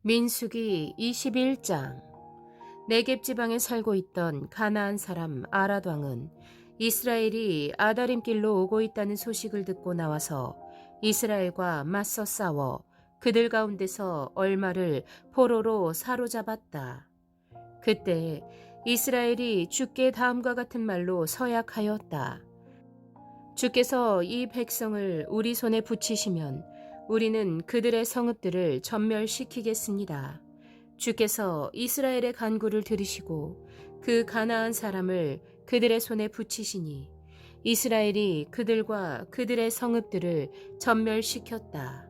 민수기 21장. 네겝 지방에 살고 있던 가나안 사람 아랏 왕은 이스라엘이 아다림 길로 오고 있다는 소식을 듣고 나와서 이스라엘과 맞서 싸워 그들 가운데서 얼마를 포로로 사로잡았다. 그때 이스라엘이 주께 다음과 같은 말로 서약하였다. 주께서 이 백성을 우리 손에 붙이시면 우리는 그들의 성읍들을 전멸시키겠습니다. 주께서 이스라엘의 간구를 들으시고 그 가나안 사람을 그들의 손에 붙이시니 이스라엘이 그들과 그들의 성읍들을 전멸시켰다.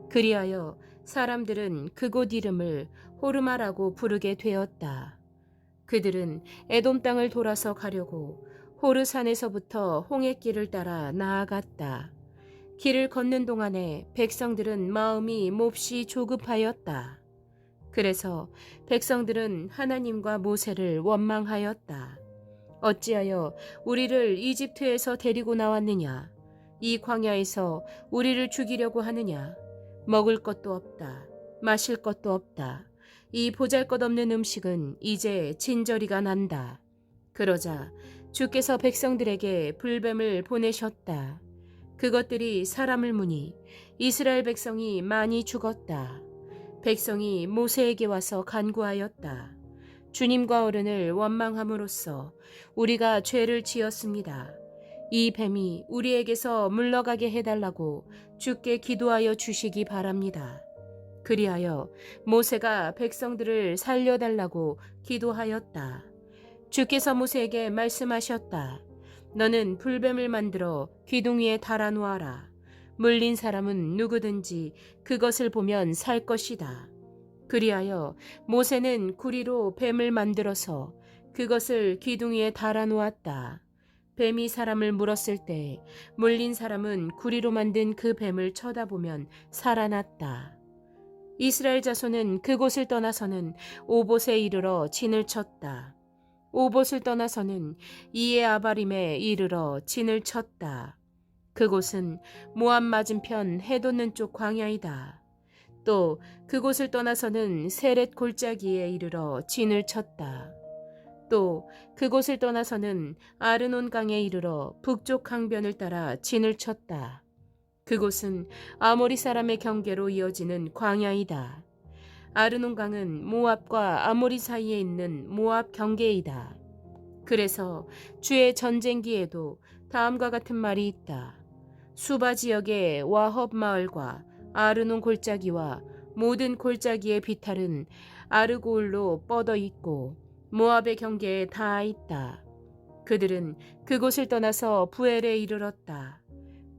그리하여 사람들은 그곳 이름을 호르마라고 부르게 되었다. 그들은 에돔 땅을 돌아서 가려고 호르산에서부터 홍해길을 따라 나아갔다. 길을 걷는 동안에 백성들은 마음이 몹시 조급하였다. 그래서 백성들은 하나님과 모세를 원망하였다. 어찌하여 우리를 이집트에서 데리고 나왔느냐? 이 광야에서 우리를 죽이려고 하느냐? 먹을 것도 없다. 마실 것도 없다. 이 보잘것없는 음식은 이제 진저리가 난다. 그러자 주께서 백성들에게 불뱀을 보내셨다. 그것들이 사람을 무니 이스라엘 백성이 많이 죽었다. 백성이 모세에게 와서 간구하였다. 주님과 어른을 원망함으로써 우리가 죄를 지었습니다. 이 뱀이 우리에게서 물러가게 해달라고 주께 기도하여 주시기 바랍니다. 그리하여 모세가 백성들을 살려달라고 기도하였다. 주께서 모세에게 말씀하셨다. 너는 불뱀을 만들어 기둥 위에 달아 놓아라. 물린 사람은 누구든지 그것을 보면 살 것이다. 그리하여 모세는 구리로 뱀을 만들어서 그것을 기둥 위에 달아 놓았다. 뱀이 사람을 물었을 때 물린 사람은 구리로 만든 그 뱀을 쳐다보면 살아났다. 이스라엘 자손은 그곳을 떠나서는 오봇에 이르러 진을 쳤다. 오봇을 떠나서는 이에 아바림에 이르러 진을 쳤다. 그곳은 모압 맞은편 해 돋는 쪽 광야이다. 또 그곳을 떠나서는 세렛 골짜기에 이르러 진을 쳤다. 또 그곳을 떠나서는 아르논 강에 이르러 북쪽 강변을 따라 진을 쳤다. 그곳은 아모리 사람의 경계로 이어지는 광야이다. 아르논 강은 모압과 아모리 사이에 있는 모압 경계이다. 그래서 주의 전쟁기에도 다음과 같은 말이 있다. 수바 지역의 와헙 마을과 아르논 골짜기와 모든 골짜기의 비탈은 아르고울로 뻗어 있고 모압의 경계에 닿아 있다. 그들은 그곳을 떠나서 부엘에 이르렀다.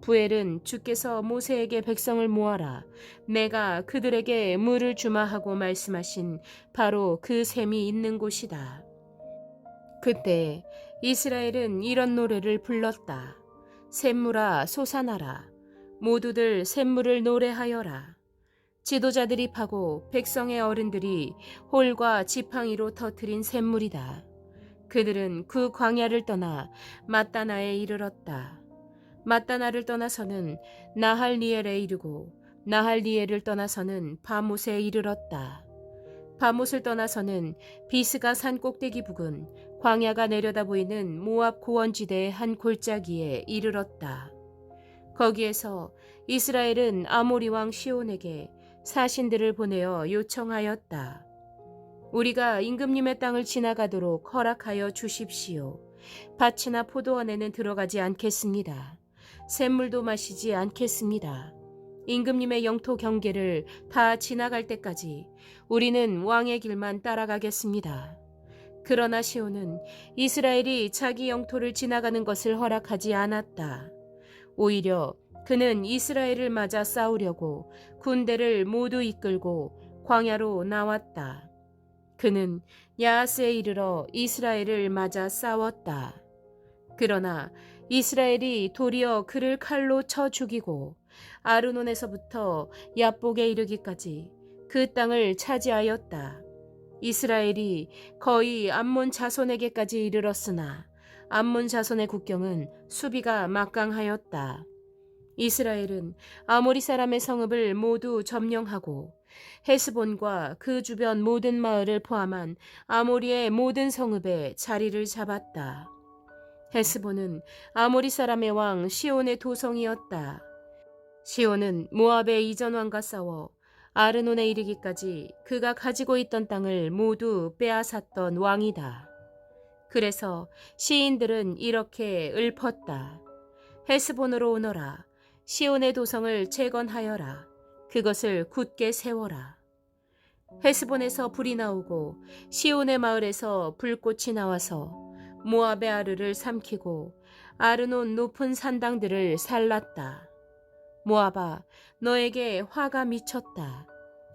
부엘은 주께서 모세에게 백성을 모아라. 내가 그들에게 물을 주마 하고 말씀하신 바로 그 샘이 있는 곳이다. 그때 이스라엘은 이런 노래를 불렀다. 샘물아 솟아나라. 모두들 샘물을 노래하여라. 지도자들이 파고 백성의 어른들이 홀과 지팡이로 터뜨린 샘물이다. 그들은 그 광야를 떠나 마따나에 이르렀다. 마따나를 떠나서는 나할리엘에 이르고 나할리엘을 떠나서는 바못에 이르렀다. 바못을 떠나서는 비스가 산 꼭대기 부근 광야가 내려다 보이는 모압 고원지대의 한 골짜기에 이르렀다. 거기에서 이스라엘은 아모리 왕 시온에게 사신들을 보내어 요청하였다. 우리가 임금님의 땅을 지나가도록 허락하여 주십시오. 밭이나 포도원에는 들어가지 않겠습니다. 샘물도 마시지 않겠습니다. 임금님의 영토 경계를 다 지나갈 때까지 우리는 왕의 길만 따라가겠습니다. 그러나 시온은 이스라엘이 자기 영토를 지나가는 것을 허락하지 않았다. 오히려 그는 이스라엘을 맞아 싸우려고 군대를 모두 이끌고 광야로 나왔다. 그는 야하스에 이르러 이스라엘을 맞아 싸웠다. 그러나 이스라엘이 도리어 그를 칼로 쳐 죽이고 아르논에서부터 야복에 이르기까지 그 땅을 차지하였다. 이스라엘이 거의 암몬 자손에게까지 이르렀으나 암몬 자손의 국경은 수비가 막강하였다. 이스라엘은 아모리 사람의 성읍을 모두 점령하고 헤스본과 그 주변 모든 마을을 포함한 아모리의 모든 성읍에 자리를 잡았다. 헤스본은 아모리 사람의 왕 시온의 도성이었다. 시온은 모압의 이전 왕과 싸워 아르논에 이르기까지 그가 가지고 있던 땅을 모두 빼앗았던 왕이다. 그래서 시인들은 이렇게 읊었다. 헤스본으로 오너라. 시온의 도성을 재건하여라. 그것을 굳게 세워라. 헤스본에서 불이 나오고 시온의 마을에서 불꽃이 나와서 모압의 아르를 삼키고 아르논 높은 산당들을 살랐다. 모압아, 너에게 화가 미쳤다.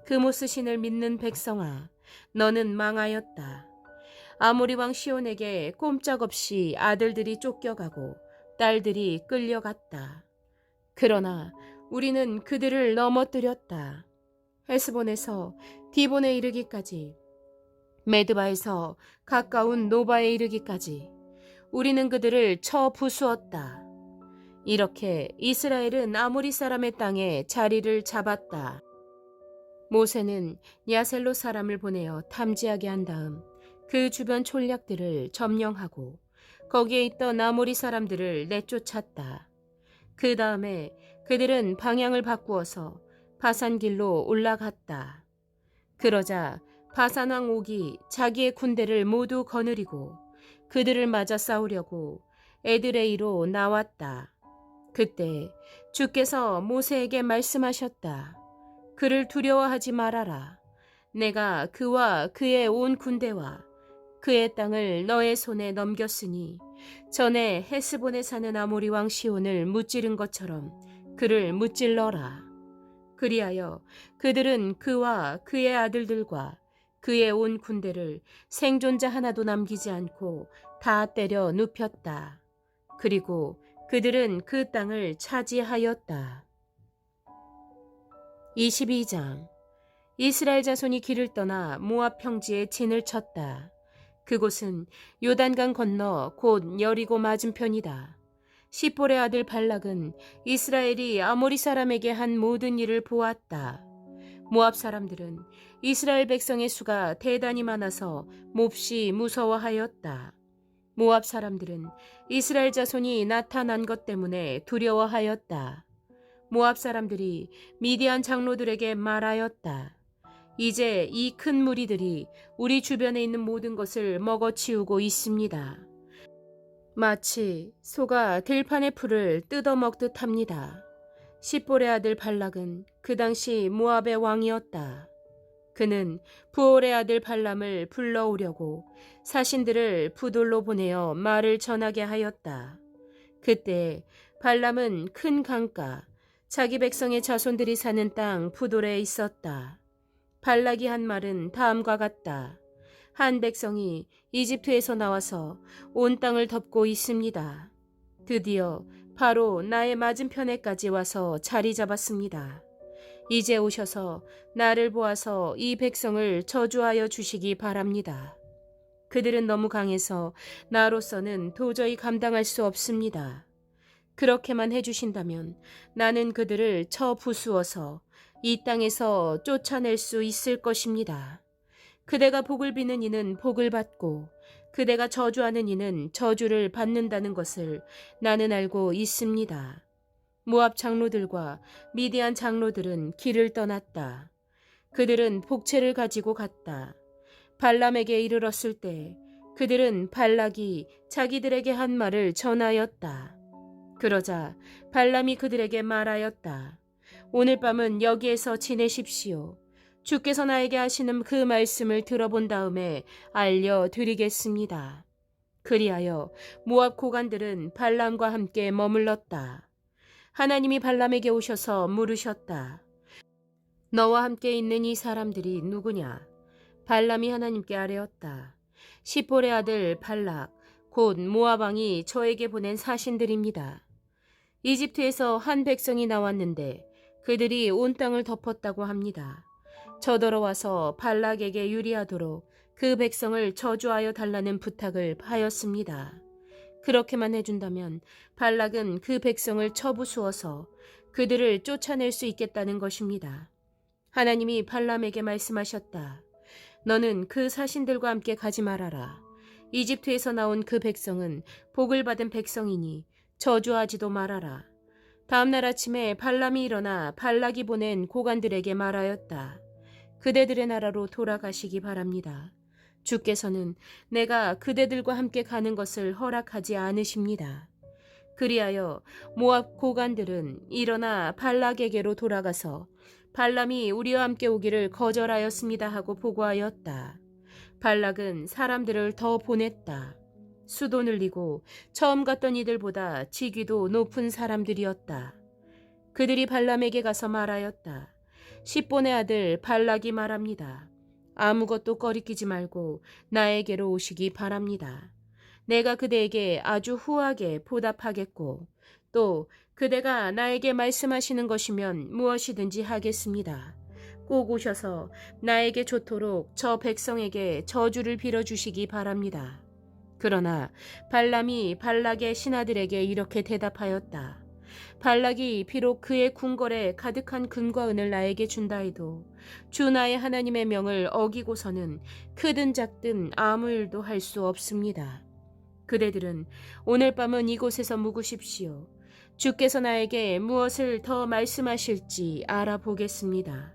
그모스 신을 믿는 백성아, 너는 망하였다. 아모리 왕 시온에게 꼼짝없이 아들들이 쫓겨가고 딸들이 끌려갔다. 그러나 우리는 그들을 넘어뜨렸다. 헤스본에서 디본에 이르기까지, 메드바에서 가까운 노바에 이르기까지 우리는 그들을 쳐 부수었다. 이렇게 이스라엘은 아모리 사람의 땅에 자리를 잡았다. 모세는 야셀로 사람을 보내어 탐지하게 한 다음 그 주변 촌략들을 점령하고 거기에 있던 아모리 사람들을 내쫓았다. 그 다음에 그들은 방향을 바꾸어서 바산길로 올라갔다. 그러자 바산왕 옥이 자기의 군대를 모두 거느리고 그들을 맞아 싸우려고 에드레이로 나왔다. 그때 주께서 모세에게 말씀하셨다. 그를 두려워하지 말아라. 내가 그와 그의 온 군대와 그의 땅을 너의 손에 넘겼으니 전에 헤스본에 사는 아모리 왕 시온을 무찌른 것처럼 그를 무찔러라. 그리하여 그들은 그와 그의 아들들과 그의 온 군대를 생존자 하나도 남기지 않고 다 때려 눕혔다. 그리고 그들은 그 땅을 차지하였다. 22장. 이스라엘 자손이 길을 떠나 모압 평지에 진을 쳤다. 그곳은 요단강 건너 곧 여리고 맞은편이다. 시볼의 아들 발락은 이스라엘이 아모리 사람에게 한 모든 일을 보았다. 모압 사람들은 이스라엘 백성의 수가 대단히 많아서 몹시 무서워하였다. 모압 사람들은 이스라엘 자손이 나타난 것 때문에 두려워하였다. 모압 사람들이 미디안 장로들에게 말하였다. 이제 이 큰 무리들이 우리 주변에 있는 모든 것을 먹어치우고 있습니다. 마치 소가 들판의 풀을 뜯어먹듯 합니다. 시볼의 아들 발락은 그 당시 모압의 왕이었다. 그는 부올의 아들 발람을 불러오려고 사신들을 부돌로 보내어 말을 전하게 하였다. 그때 발람은 큰 강가, 자기 백성의 자손들이 사는 땅 부돌에 있었다. 발락이 한 말은 다음과 같다. 한 백성이 이집트에서 나와서 온 땅을 덮고 있습니다. 드디어 바로 나의 맞은편에까지 와서 자리 잡았습니다. 이제 오셔서 나를 보아서 이 백성을 저주하여 주시기 바랍니다. 그들은 너무 강해서 나로서는 도저히 감당할 수 없습니다. 그렇게만 해주신다면 나는 그들을 쳐 부수어서 이 땅에서 쫓아낼 수 있을 것입니다. 그대가 복을 비는 이는 복을 받고 그대가 저주하는 이는 저주를 받는다는 것을 나는 알고 있습니다. 모압 장로들과 미디안 장로들은 길을 떠났다. 그들은 복채를 가지고 갔다. 발람에게 이르렀을 때 그들은 발락이 자기들에게 한 말을 전하였다. 그러자 발람이 그들에게 말하였다. 오늘 밤은 여기에서 지내십시오. 주께서 나에게 하시는 그 말씀을 들어본 다음에 알려드리겠습니다. 그리하여 모압 고관들은 발람과 함께 머물렀다. 하나님이 발람에게 오셔서 물으셨다. 너와 함께 있는 이 사람들이 누구냐? 발람이 하나님께 아뢰었다. 시볼의 아들 발락, 곧 모압 왕이 저에게 보낸 사신들입니다. 이집트에서 한 백성이 나왔는데 그들이 온 땅을 덮었다고 합니다. 저더러 와서 발락에게 유리하도록 그 백성을 저주하여 달라는 부탁을 하였습니다. 그렇게만 해준다면 발락은 그 백성을 쳐부수어서 그들을 쫓아낼 수 있겠다는 것입니다. 하나님이 발람에게 말씀하셨다. 너는 그 사신들과 함께 가지 말아라. 이집트에서 나온 그 백성은 복을 받은 백성이니 저주하지도 말아라. 다음 날 아침에 발람이 일어나 발락이 보낸 고관들에게 말하였다. 그대들의 나라로 돌아가시기 바랍니다. 주께서는 내가 그대들과 함께 가는 것을 허락하지 않으십니다. 그리하여 모압 고관들은 일어나 발락에게로 돌아가서 발람이 우리와 함께 오기를 거절하였습니다 하고 보고하였다. 발락은 사람들을 더 보냈다. 수도 늘리고 처음 갔던 이들보다 직위도 높은 사람들이었다. 그들이 발람에게 가서 말하였다. 십본의 아들 발락이 말합니다. 아무것도 꺼리끼지 말고 나에게로 오시기 바랍니다. 내가 그대에게 아주 후하게 보답하겠고 또 그대가 나에게 말씀하시는 것이면 무엇이든지 하겠습니다. 꼭 오셔서 나에게 좋도록 저 백성에게 저주를 빌어주시기 바랍니다. 그러나 발람이 발락의 신하들에게 이렇게 대답하였다. 발락이 비록 그의 궁궐에 가득한 금과 은을 나에게 준다 해도 주 나의 하나님의 명을 어기고서는 크든 작든 아무 일도 할 수 없습니다. 그대들은 오늘 밤은 이곳에서 묵으십시오. 주께서 나에게 무엇을 더 말씀하실지 알아보겠습니다.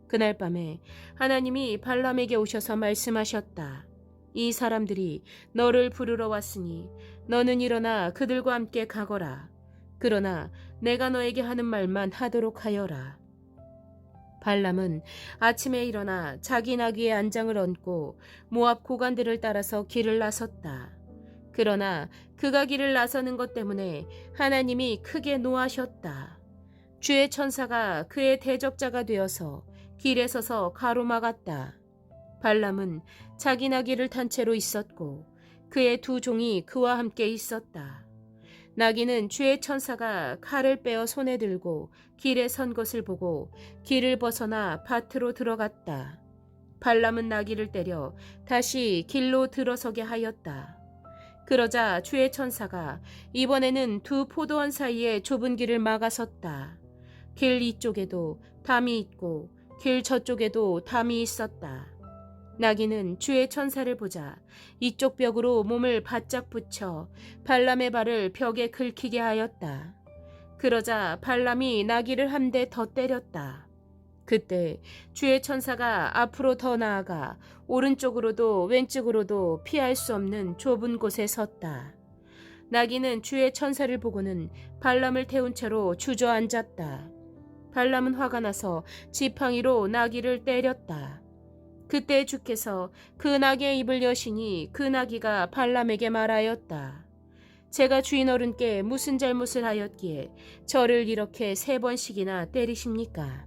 그날 밤에 하나님이 발람에게 오셔서 말씀하셨다. 이 사람들이 너를 부르러 왔으니 너는 일어나 그들과 함께 가거라. 그러나 내가 너에게 하는 말만 하도록 하여라. 발람은 아침에 일어나 자기 나귀의 안장을 얹고 모압 고관들을 따라서 길을 나섰다. 그러나 그가 길을 나서는 것 때문에 하나님이 크게 노하셨다. 주의 천사가 그의 대적자가 되어서 길에 서서 가로막았다. 발람은 자기 나귀를 탄 채로 있었고 그의 두 종이 그와 함께 있었다. 나귀는 주의 천사가 칼을 빼어 손에 들고 길에 선 것을 보고 길을 벗어나 밭으로 들어갔다. 발람은 나귀를 때려 다시 길로 들어서게 하였다. 그러자 주의 천사가 이번에는 두 포도원 사이에 좁은 길을 막아섰다. 길 이쪽에도 담이 있고 길 저쪽에도 담이 있었다. 나귀는 주의 천사를 보자 이쪽 벽으로 몸을 바짝 붙여 발람의 발을 벽에 긁히게 하였다. 그러자 발람이 나귀를 한 대 더 때렸다. 그때 주의 천사가 앞으로 더 나아가 오른쪽으로도 왼쪽으로도 피할 수 없는 좁은 곳에 섰다. 나귀는 주의 천사를 보고는 발람을 태운 채로 주저앉았다. 발람은 화가 나서 지팡이로 나귀를 때렸다. 그때 주께서 그 나귀의 입을 여시니 그 나귀가 발람에게 말하였다. 제가 주인 어른께 무슨 잘못을 하였기에 저를 이렇게 3번씩이나 때리십니까?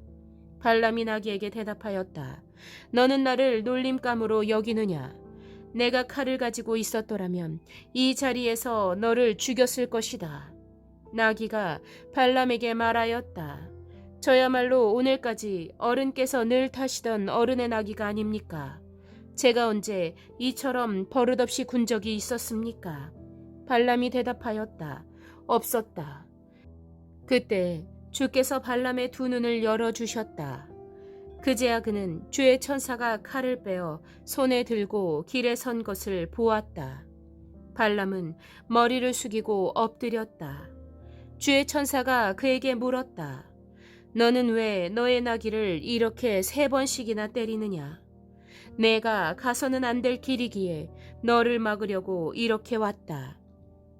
발람이 나귀에게 대답하였다. 너는 나를 놀림감으로 여기느냐? 내가 칼을 가지고 있었더라면 이 자리에서 너를 죽였을 것이다. 나귀가 발람에게 말하였다. 저야말로 오늘까지 어른께서 늘 타시던 어른의 나귀가 아닙니까? 제가 언제 이처럼 버릇없이 군 적이 있었습니까? 발람이 대답하였다. 없었다. 그때 주께서 발람의 두 눈을 열어주셨다. 그제야 그는 주의 천사가 칼을 빼어 손에 들고 길에 선 것을 보았다. 발람은 머리를 숙이고 엎드렸다. 주의 천사가 그에게 물었다. 너는 왜 너의 나귀를 이렇게 3번씩이나 때리느냐? 내가 가서는 안 될 길이기에 너를 막으려고 이렇게 왔다.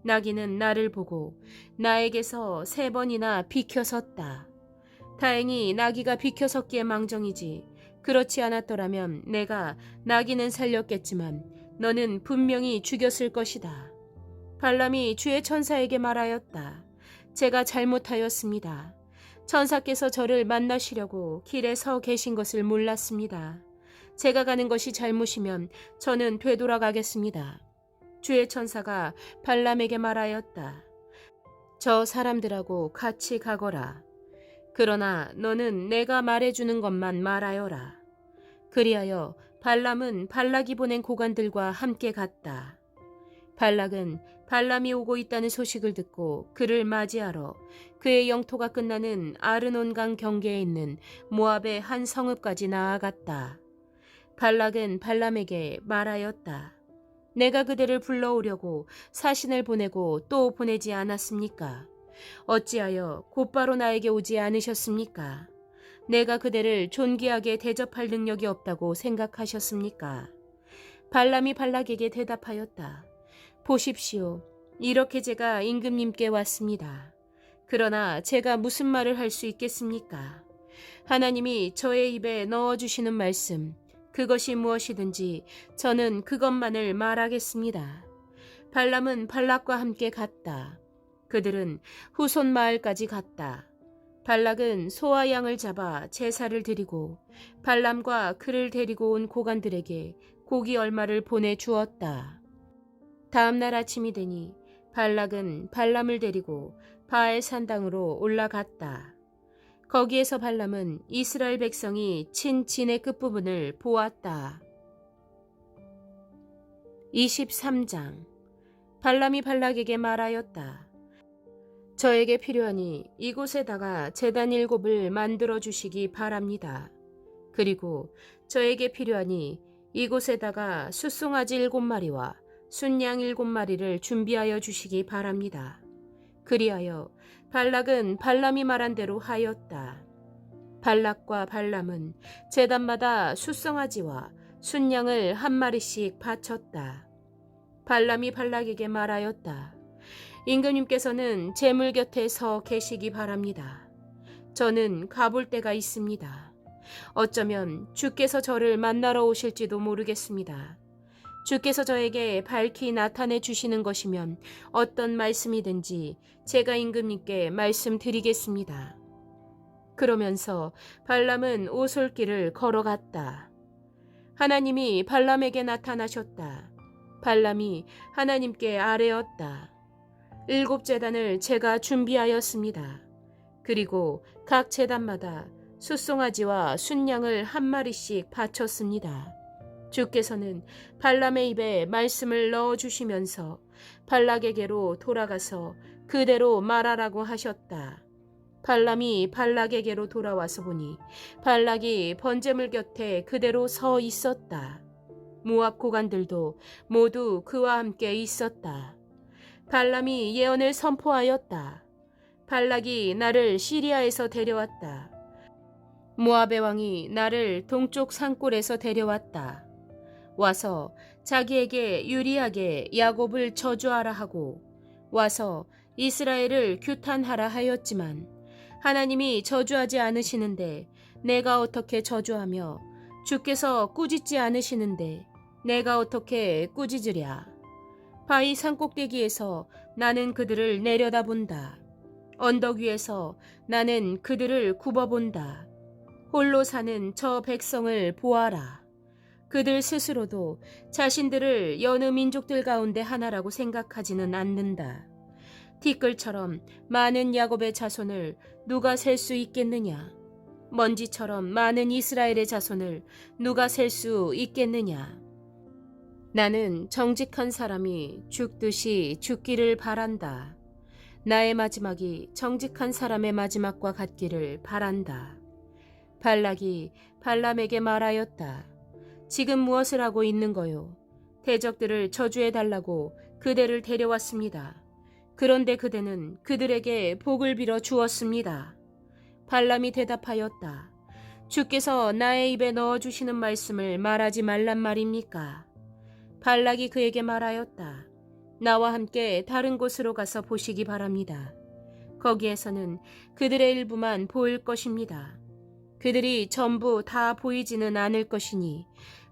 나귀는 나를 보고 나에게서 3번이나 비켜섰다. 다행히 나귀가 비켜섰기에 망정이지. 그렇지 않았더라면 내가 나귀는 살렸겠지만 너는 분명히 죽였을 것이다. 발람이 주의 천사에게 말하였다. 제가 잘못하였습니다. 천사께서 저를 만나시려고 길에 서 계신 것을 몰랐습니다. 제가 가는 것이 잘못이면 저는 되돌아가겠습니다. 주의 천사가 발람에게 말하였다. 저 사람들하고 같이 가거라. 그러나 너는 내가 말해주는 것만 말하여라. 그리하여 발람은 발락이 보낸 고관들과 함께 갔다. 발락은 발람이 오고 있다는 소식을 듣고 그를 맞이하러 그의 영토가 끝나는 아르논강 경계에 있는 모압의 한 성읍까지 나아갔다. 발락은 발람에게 말하였다. 내가 그대를 불러오려고 사신을 보내고 또 보내지 않았습니까? 어찌하여 곧바로 나에게 오지 않으셨습니까? 내가 그대를 존귀하게 대접할 능력이 없다고 생각하셨습니까? 발람이 발락에게 대답하였다. 보십시오. 이렇게 제가 임금님께 왔습니다. 그러나 제가 무슨 말을 할 수 있겠습니까? 하나님이 저의 입에 넣어주시는 말씀, 그것이 무엇이든지 저는 그것만을 말하겠습니다. 발람은 발락과 함께 갔다. 그들은 후손 마을까지 갔다. 발락은 소와 양을 잡아 제사를 드리고 발람과 그를 데리고 온 고관들에게 고기 얼마를 보내주었다. 다음 날 아침이 되니 발락은 발람을 데리고 바알 산당으로 올라갔다. 거기에서 발람은 이스라엘 백성이 친 진의 끝부분을 보았다. 23장. 발람이 발락에게 말하였다. 저에게 필요하니 이곳에다가 제단 7을 만들어 주시기 바랍니다. 그리고 저에게 필요하니 이곳에다가 숫송아지 7마리와 순양 7마리를 준비하여 주시기 바랍니다. 그리하여 발락은 발람이 말한 대로 하였다. 발락과 발람은 제단마다 숫송아지와 순양을 1마리씩 바쳤다. 발람이 발락에게 말하였다. 임금님께서는 제물 곁에 서 계시기 바랍니다. 저는 가볼 데가 있습니다. 어쩌면 주께서 저를 만나러 오실지도 모르겠습니다. 주께서 저에게 밝히 나타내 주시는 것이면 어떤 말씀이든지 제가 임금님께 말씀드리겠습니다. 그러면서 발람은 오솔길을 걸어갔다. 하나님이 발람에게 나타나셨다. 발람이 하나님께 아뢰었다. 7제단을 제가 준비하였습니다. 그리고 각 제단마다 숫송아지와 순양을 1마리씩 바쳤습니다. 주께서는 발람의 입에 말씀을 넣어주시면서 발락에게로 돌아가서 그대로 말하라고 하셨다. 발람이 발락에게로 돌아와서 보니 발락이 번제물 곁에 그대로 서 있었다. 모압 고관들도 모두 그와 함께 있었다. 발람이 예언을 선포하였다. 발락이 나를 시리아에서 데려왔다. 모압의 왕이 나를 동쪽 산골에서 데려왔다. 와서 자기에게 유리하게 야곱을 저주하라 하고 와서 이스라엘을 규탄하라 하였지만 하나님이 저주하지 않으시는데 내가 어떻게 저주하며 주께서 꾸짖지 않으시는데 내가 어떻게 꾸짖으랴. 바위 산꼭대기에서 나는 그들을 내려다본다. 언덕 위에서 나는 그들을 굽어본다. 홀로 사는 저 백성을 보아라. 그들 스스로도 자신들을 여느 민족들 가운데 하나라고 생각하지는 않는다. 티끌처럼 많은 야곱의 자손을 누가 셀 수 있겠느냐? 먼지처럼 많은 이스라엘의 자손을 누가 셀 수 있겠느냐? 나는 정직한 사람이 죽듯이 죽기를 바란다. 나의 마지막이 정직한 사람의 마지막과 같기를 바란다. 발락이 발람에게 말하였다. 지금 무엇을 하고 있는 거요? 대적들을 저주해달라고 그대를 데려왔습니다. 그런데 그대는 그들에게 복을 빌어 주었습니다. 발람이 대답하였다. 주께서 나의 입에 넣어주시는 말씀을 말하지 말란 말입니까? 발락이 그에게 말하였다. 나와 함께 다른 곳으로 가서 보시기 바랍니다. 거기에서는 그들의 일부만 보일 것입니다. 그들이 전부 다 보이지는 않을 것이니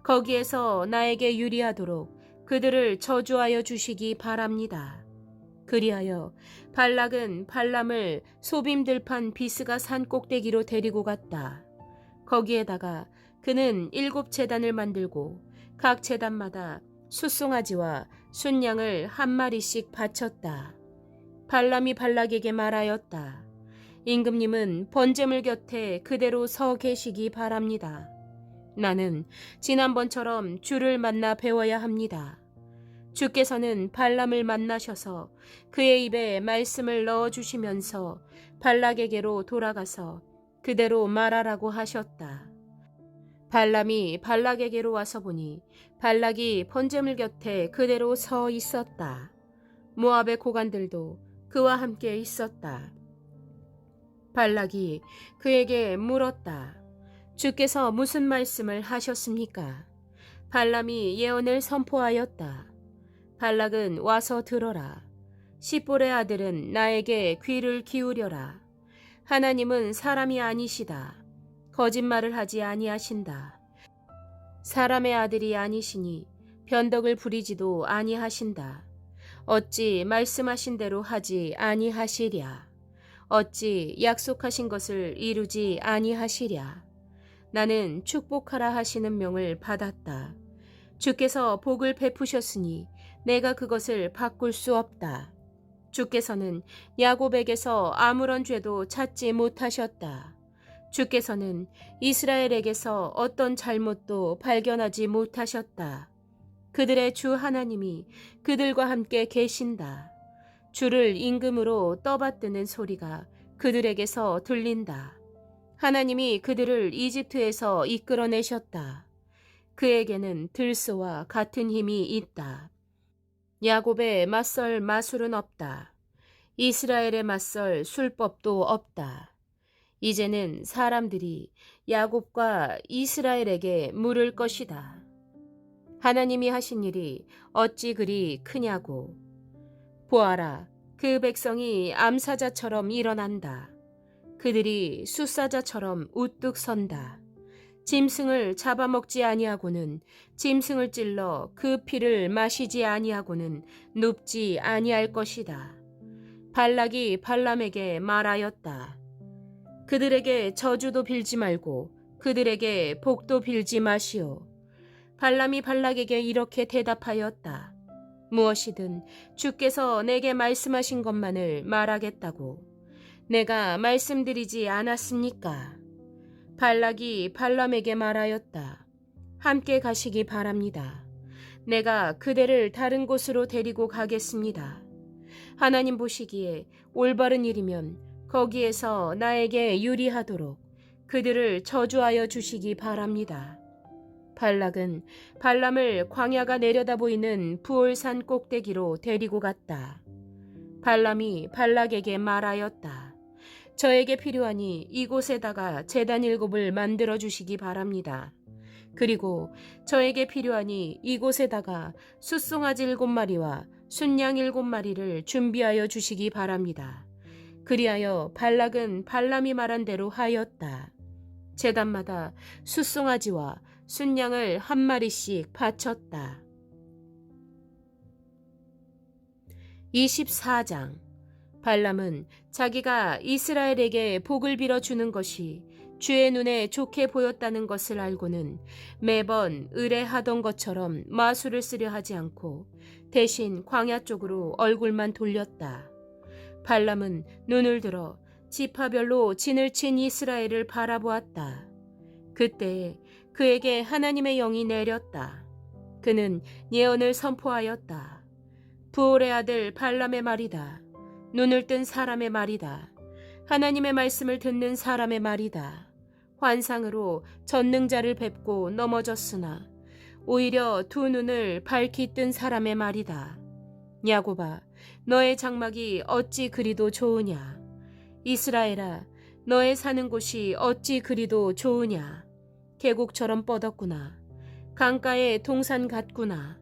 거기에서 나에게 유리하도록 그들을 저주하여 주시기 바랍니다. 그리하여 발락은 발람을 소빔들판 비스가 산 꼭대기로 데리고 갔다. 거기에다가 그는 7제단을 만들고 각 제단마다 숫송아지와 순양을 1마리씩 바쳤다. 발람이 발락에게 말하였다. 임금님은 번제물 곁에 그대로 서 계시기 바랍니다. 나는 지난번처럼 주를 만나 배워야 합니다. 주께서는 발람을 만나셔서 그의 입에 말씀을 넣어주시면서 발락에게로 돌아가서 그대로 말하라고 하셨다. 발람이 발락에게로 와서 보니 발락이 번제물 곁에 그대로 서 있었다. 모압의 고관들도 그와 함께 있었다. 발락이 그에게 물었다. 주께서 무슨 말씀을 하셨습니까? 발람이 예언을 선포하였다. 발락은 와서 들어라. 십볼의 아들은 나에게 귀를 기울여라. 하나님은 사람이 아니시다. 거짓말을 하지 아니하신다. 사람의 아들이 아니시니 변덕을 부리지도 아니하신다. 어찌 말씀하신 대로 하지 아니하시랴. 어찌 약속하신 것을 이루지 아니하시랴. 나는 축복하라 하시는 명을 받았다. 주께서 복을 베푸셨으니 내가 그것을 바꿀 수 없다. 주께서는 야곱에게서 아무런 죄도 찾지 못하셨다. 주께서는 이스라엘에게서 어떤 잘못도 발견하지 못하셨다. 그들의 주 하나님이 그들과 함께 계신다. 주를 임금으로 떠받드는 소리가 그들에게서 들린다. 하나님이 그들을 이집트에서 이끌어내셨다. 그에게는 들소와 같은 힘이 있다. 야곱에 맞설 마술은 없다. 이스라엘에 맞설 술법도 없다. 이제는 사람들이 야곱과 이스라엘에게 물을 것이다. 하나님이 하신 일이 어찌 그리 크냐고. 보아라, 그 백성이 암사자처럼 일어난다. 그들이 숫사자처럼 우뚝 선다. 짐승을 잡아먹지 아니하고는 짐승을 찔러 그 피를 마시지 아니하고는 눕지 아니할 것이다. 발락이 발람에게 말하였다. 그들에게 저주도 빌지 말고 그들에게 복도 빌지 마시오. 발람이 발락에게 이렇게 대답하였다. 무엇이든 주께서 내게 말씀하신 것만을 말하겠다고. 내가 말씀드리지 않았습니까? 발락이 발람에게 말하였다. 함께 가시기 바랍니다. 내가 그대를 다른 곳으로 데리고 가겠습니다. 하나님 보시기에 올바른 일이면 거기에서 나에게 유리하도록 그들을 저주하여 주시기 바랍니다. 발락은 발람을 광야가 내려다 보이는 부올산 꼭대기로 데리고 갔다. 발람이 발락에게 말하였다. 저에게 필요하니 이곳에다가 제단 7을 만들어 주시기 바랍니다. 그리고 저에게 필요하니 이곳에다가 숫송아지 7마리와 순양 7마리를 준비하여 주시기 바랍니다. 그리하여 발락은 발람이 말한 대로 하였다. 제단마다 숫송아지와 순양을 1마리씩 바쳤다. 24장. 발람은 자기가 이스라엘에게 복을 빌어주는 것이 주의 눈에 좋게 보였다는 것을 알고는 매번 의뢰하던 것처럼 마술을 쓰려 하지 않고 대신 광야 쪽으로 얼굴만 돌렸다. 발람은 눈을 들어 지파별로 진을 친 이스라엘을 바라보았다. 그때 그에게 하나님의 영이 내렸다. 그는 예언을 선포하였다. 부올의 아들 발람의 말이다. 눈을 뜬 사람의 말이다. 하나님의 말씀을 듣는 사람의 말이다. 환상으로 전능자를 뵙고 넘어졌으나 오히려 두 눈을 밝히 뜬 사람의 말이다. 야곱아, 너의 장막이 어찌 그리도 좋으냐. 이스라엘아, 너의 사는 곳이 어찌 그리도 좋으냐. 계곡처럼 뻗었구나. 강가의 동산 같구나.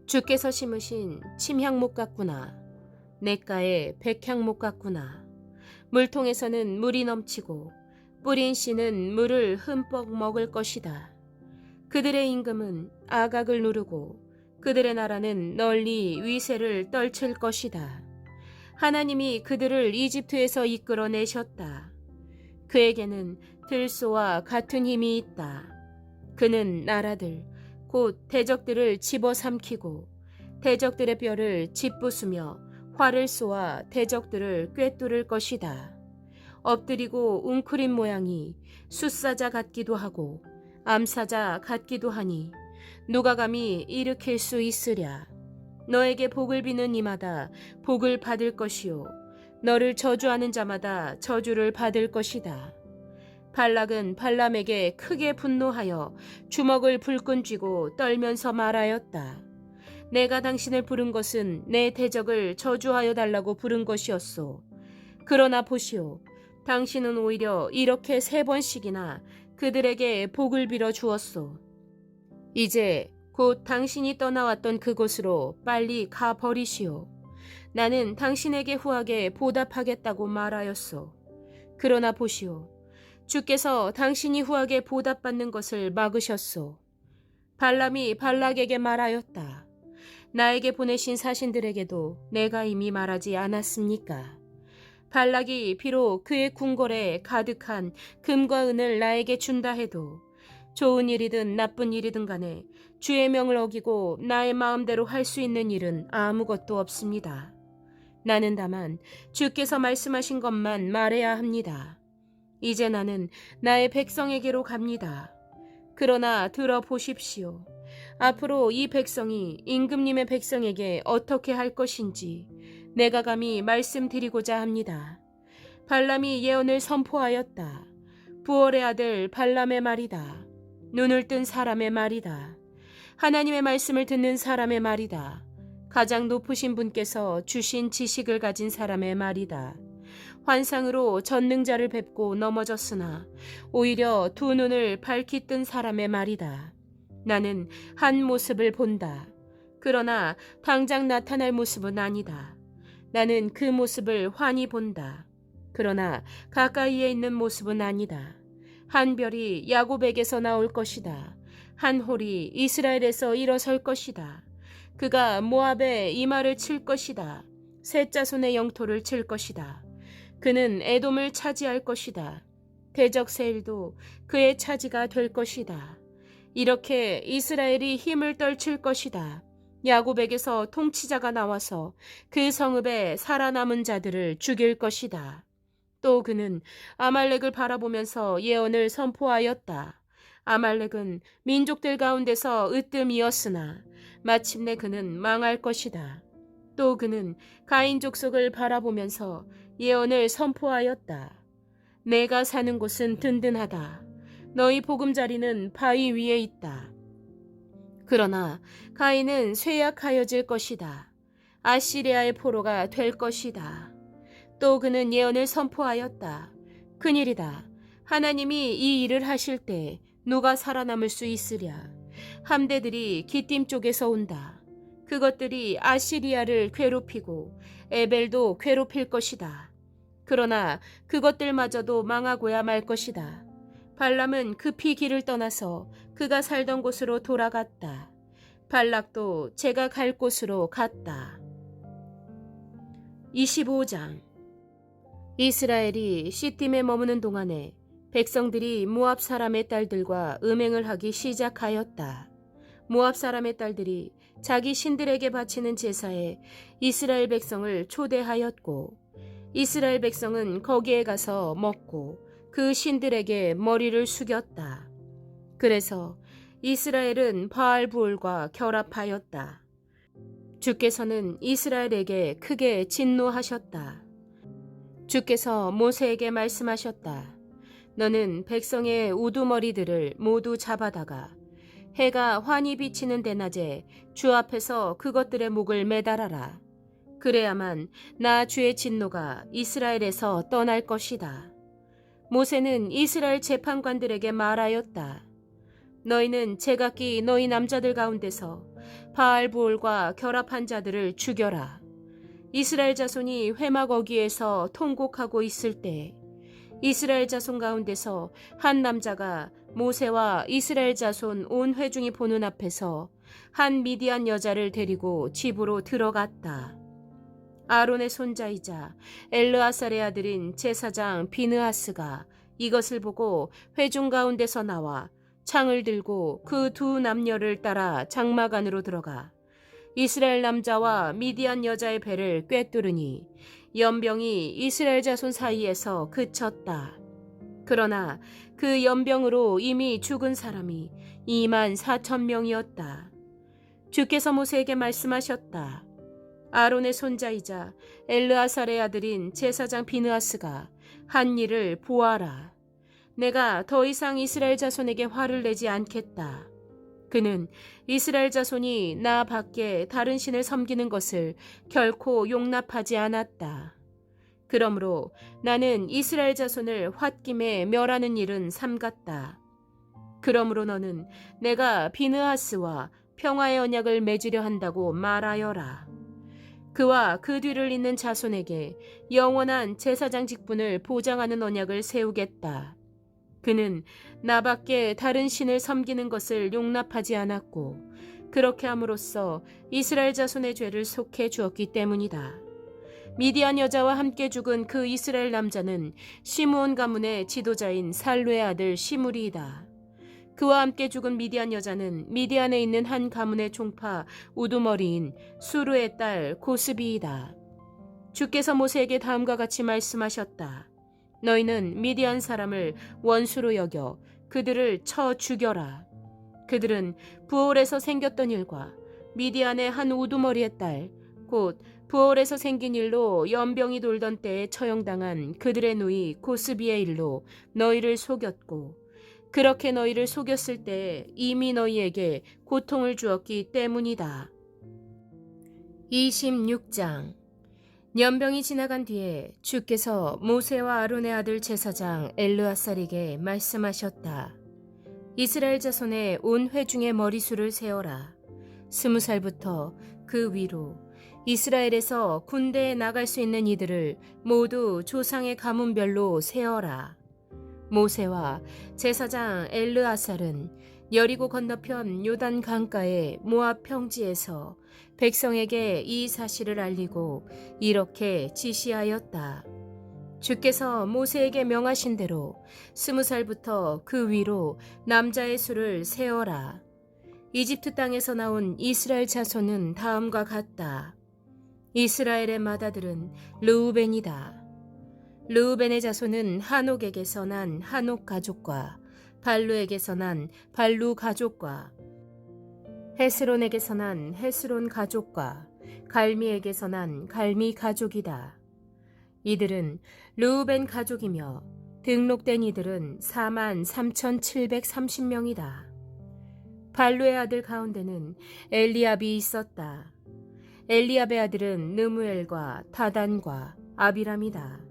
주께서 심으신 침향목 같구나. 냇가의 백향목 같구나. 물통에서는 물이 넘치고 뿌린 씨는 물을 흠뻑 먹을 것이다. 그들의 임금은 아각을 누르고 그들의 나라는 널리 위세를 떨칠 것이다. 하나님이 그들을 이집트에서 이끌어내셨다. 그에게는 들소와 같은 힘이 있다. 그는 나라들, 곧 대적들을 집어삼키고 대적들의 뼈를 짓부수며 활을 쏘아 대적들을 꿰뚫을 것이다. 엎드리고 웅크린 모양이 숫사자 같기도 하고 암사자 같기도 하니 누가 감히 일으킬 수 있으랴. 너에게 복을 비는 이마다 복을 받을 것이요 너를 저주하는 자마다 저주를 받을 것이다. 발락은 발람에게 크게 분노하여 주먹을 불끈 쥐고 떨면서 말하였다. 내가 당신을 부른 것은 내 대적을 저주하여 달라고 부른 것이었소. 그러나 보시오. 당신은 오히려 이렇게 3번씩이나 그들에게 복을 빌어 주었소. 이제 곧 당신이 떠나왔던 그곳으로 빨리 가버리시오. 나는 당신에게 후하게 보답하겠다고 말하였소. 그러나 보시오. 주께서 당신이 후하게 보답받는 것을 막으셨소. 발람이 발락에게 말하였다. 나에게 보내신 사신들에게도 내가 이미 말하지 않았습니까? 발락이 비록 그의 궁궐에 가득한 금과 은을 나에게 준다 해도 좋은 일이든 나쁜 일이든 간에 주의 명을 어기고 나의 마음대로 할 수 있는 일은 아무것도 없습니다. 나는 다만 주께서 말씀하신 것만 말해야 합니다. 이제 나는 나의 백성에게로 갑니다. 그러나 들어보십시오. 앞으로 이 백성이 임금님의 백성에게 어떻게 할 것인지 내가 감히 말씀드리고자 합니다. 발람이 예언을 선포하였다. 부올의 아들 발람의 말이다. 눈을 뜬 사람의 말이다. 하나님의 말씀을 듣는 사람의 말이다. 가장 높으신 분께서 주신 지식을 가진 사람의 말이다. 환상으로 전능자를 뵙고 넘어졌으나 오히려 두 눈을 밝히 뜬 사람의 말이다. 나는 한 모습을 본다. 그러나 당장 나타날 모습은 아니다. 나는 그 모습을 환히 본다. 그러나 가까이에 있는 모습은 아니다. 한 별이 야곱에게서 나올 것이다. 한 홀이 이스라엘에서 일어설 것이다. 그가 모압의 이마를 칠 것이다. 셋 자손의 영토를 칠 것이다. 그는 에돔을 차지할 것이다. 대적 세일도 그의 차지가 될 것이다. 이렇게 이스라엘이 힘을 떨칠 것이다. 야곱에게서 통치자가 나와서 그 성읍에 살아남은 자들을 죽일 것이다. 또 그는 아말렉을 바라보면서 예언을 선포하였다. 아말렉은 민족들 가운데서 으뜸이었으나 마침내 그는 망할 것이다. 또 그는 가인 족속을 바라보면서 예언을 선포하였다. 내가 사는 곳은 든든하다. 너희 보금자리는 바위 위에 있다. 그러나 가인은 쇠약하여질 것이다. 아시리아의 포로가 될 것이다. 또 그는 예언을 선포하였다. 큰일이다. 하나님이 이 일을 하실 때 누가 살아남을 수 있으랴. 함대들이 기띔 쪽에서 온다. 그것들이 아시리아를 괴롭히고 에벨도 괴롭힐 것이다. 그러나 그것들마저도 망하고야 말 것이다. 발람은 급히 길을 떠나서 그가 살던 곳으로 돌아갔다. 발락도 제가 갈 곳으로 갔다. 25장. 이스라엘이 시딤에 머무는 동안에 백성들이 모압 사람의 딸들과 음행을 하기 시작하였다. 모압 사람의 딸들이 자기 신들에게 바치는 제사에 이스라엘 백성을 초대하였고 이스라엘 백성은 거기에 가서 먹고 그 신들에게 머리를 숙였다. 그래서 이스라엘은 바알부올과 결합하였다. 주께서는 이스라엘에게 크게 진노하셨다. 주께서 모세에게 말씀하셨다. 너는 백성의 우두머리들을 모두 잡아다가 해가 환히 비치는 대낮에 주 앞에서 그것들의 목을 매달아라. 그래야만 나 주의 진노가 이스라엘에서 떠날 것이다. 모세는 이스라엘 재판관들에게 말하였다. 너희는 제각기 너희 남자들 가운데서 바알부올과 결합한 자들을 죽여라. 이스라엘 자손이 회막 어귀에서 통곡하고 있을 때 이스라엘 자손 가운데서 한 남자가 모세와 이스라엘 자손 온 회중이 보는 앞에서 한 미디안 여자를 데리고 집으로 들어갔다. 아론의 손자이자 엘르아살의 아들인 제사장 비느하스가 이것을 보고 회중 가운데서 나와 창을 들고 그 두 남녀를 따라 장막 안으로 들어가 이스라엘 남자와 미디안 여자의 배를 꿰뚫으니 연병이 이스라엘 자손 사이에서 그쳤다. 그러나 그 연병으로 이미 죽은 사람이 24,000명이었다. 주께서 모세에게 말씀하셨다. 아론의 손자이자 엘르아살의 아들인 제사장 비느하스가 한 일을 보아라. 내가 더 이상 이스라엘 자손에게 화를 내지 않겠다. 그는 이스라엘 자손이 나 밖에 다른 신을 섬기는 것을 결코 용납하지 않았다. 그러므로 나는 이스라엘 자손을 홧김에 멸하는 일은 삼갔다. 그러므로 너는 내가 비느하스와 평화의 언약을 맺으려 한다고 말하여라. 그와 그 뒤를 잇는 자손에게 영원한 제사장 직분을 보장하는 언약을 세우겠다. 그는 나밖에 다른 신을 섬기는 것을 용납하지 않았고 그렇게 함으로써 이스라엘 자손의 죄를 속해 주었기 때문이다. 미디안 여자와 함께 죽은 그 이스라엘 남자는 시므온 가문의 지도자인 살루의 아들 시므리이다. 그와 함께 죽은 미디안 여자는 미디안에 있는 한 가문의 종파 우두머리인 수르의 딸 고스비이다. 주께서 모세에게 다음과 같이 말씀하셨다. 너희는 미디안 사람을 원수로 여겨 그들을 쳐 죽여라. 그들은 부올에서 생겼던 일과 미디안의 한 우두머리의 딸, 곧 부올에서 생긴 일로 연병이 돌던 때에 처형당한 그들의 누이 고스비의 일로 너희를 속였고 그렇게 너희를 속였을 때 이미 너희에게 고통을 주었기 때문이다. 26장. 연병이 지나간 뒤에 주께서 모세와 아론의 아들 제사장 엘르아살에게 말씀하셨다. 이스라엘 자손의 온 회중의 머리수를 세어라. 20살부터 그 위로 이스라엘에서 군대에 나갈 수 있는 이들을 모두 조상의 가문별로 세어라. 모세와 제사장 엘르아살은 여리고 건너편 요단 강가의 모압 평지에서 백성에게 이 사실을 알리고 이렇게 지시하였다. 주께서 모세에게 명하신 대로 20살부터 그 위로 남자의 수를 세어라. 이집트 땅에서 나온 이스라엘 자손은 다음과 같다. 이스라엘의 맏아들은 르우벤이다. 르우벤의 자손은 한옥에게서 난 한옥 가족과 발루에게서 난 발루 가족과 헤스론에게서 난 헤스론 가족과 갈미에게서 난 갈미 가족이다. 이들은 르우벤 가족이며 등록된 이들은 43,730명이다. 발루의 아들 가운데는 엘리압이 있었다. 엘리압의 아들은 느무엘과 다단과 아비람이다.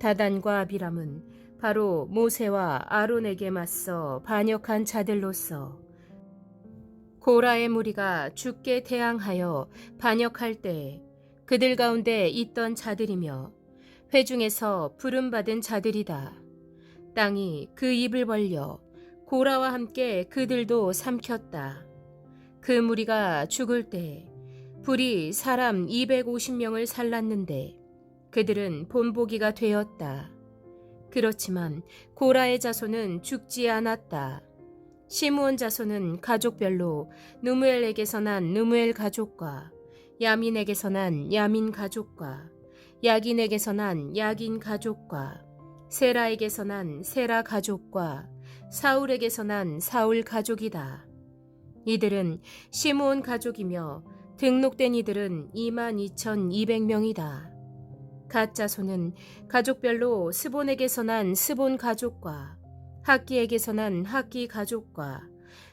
다단과 아비람은 바로 모세와 아론에게 맞서 반역한 자들로서 고라의 무리가 주께 대항하여 반역할 때 그들 가운데 있던 자들이며 회중에서 부름받은 자들이다. 땅이 그 입을 벌려 고라와 함께 그들도 삼켰다. 그 무리가 죽을 때 불이 사람 250명을 살랐는데 그들은 본보기가 되었다. 그렇지만 고라의 자손은 죽지 않았다. 시므온 자손은 가족별로 느무엘에게서 난 느무엘 가족과 야민에게서 난 야민 가족과 야긴에게서 난 야긴 가족과 세라에게서 난 세라 가족과 사울에게서 난 사울 가족이다. 이들은 시므온 가족이며 등록된 이들은 22,200명이다. 갓 자손은 가족별로 스본에게서 난 스본 가족과 학기에게서 난 학기 가족과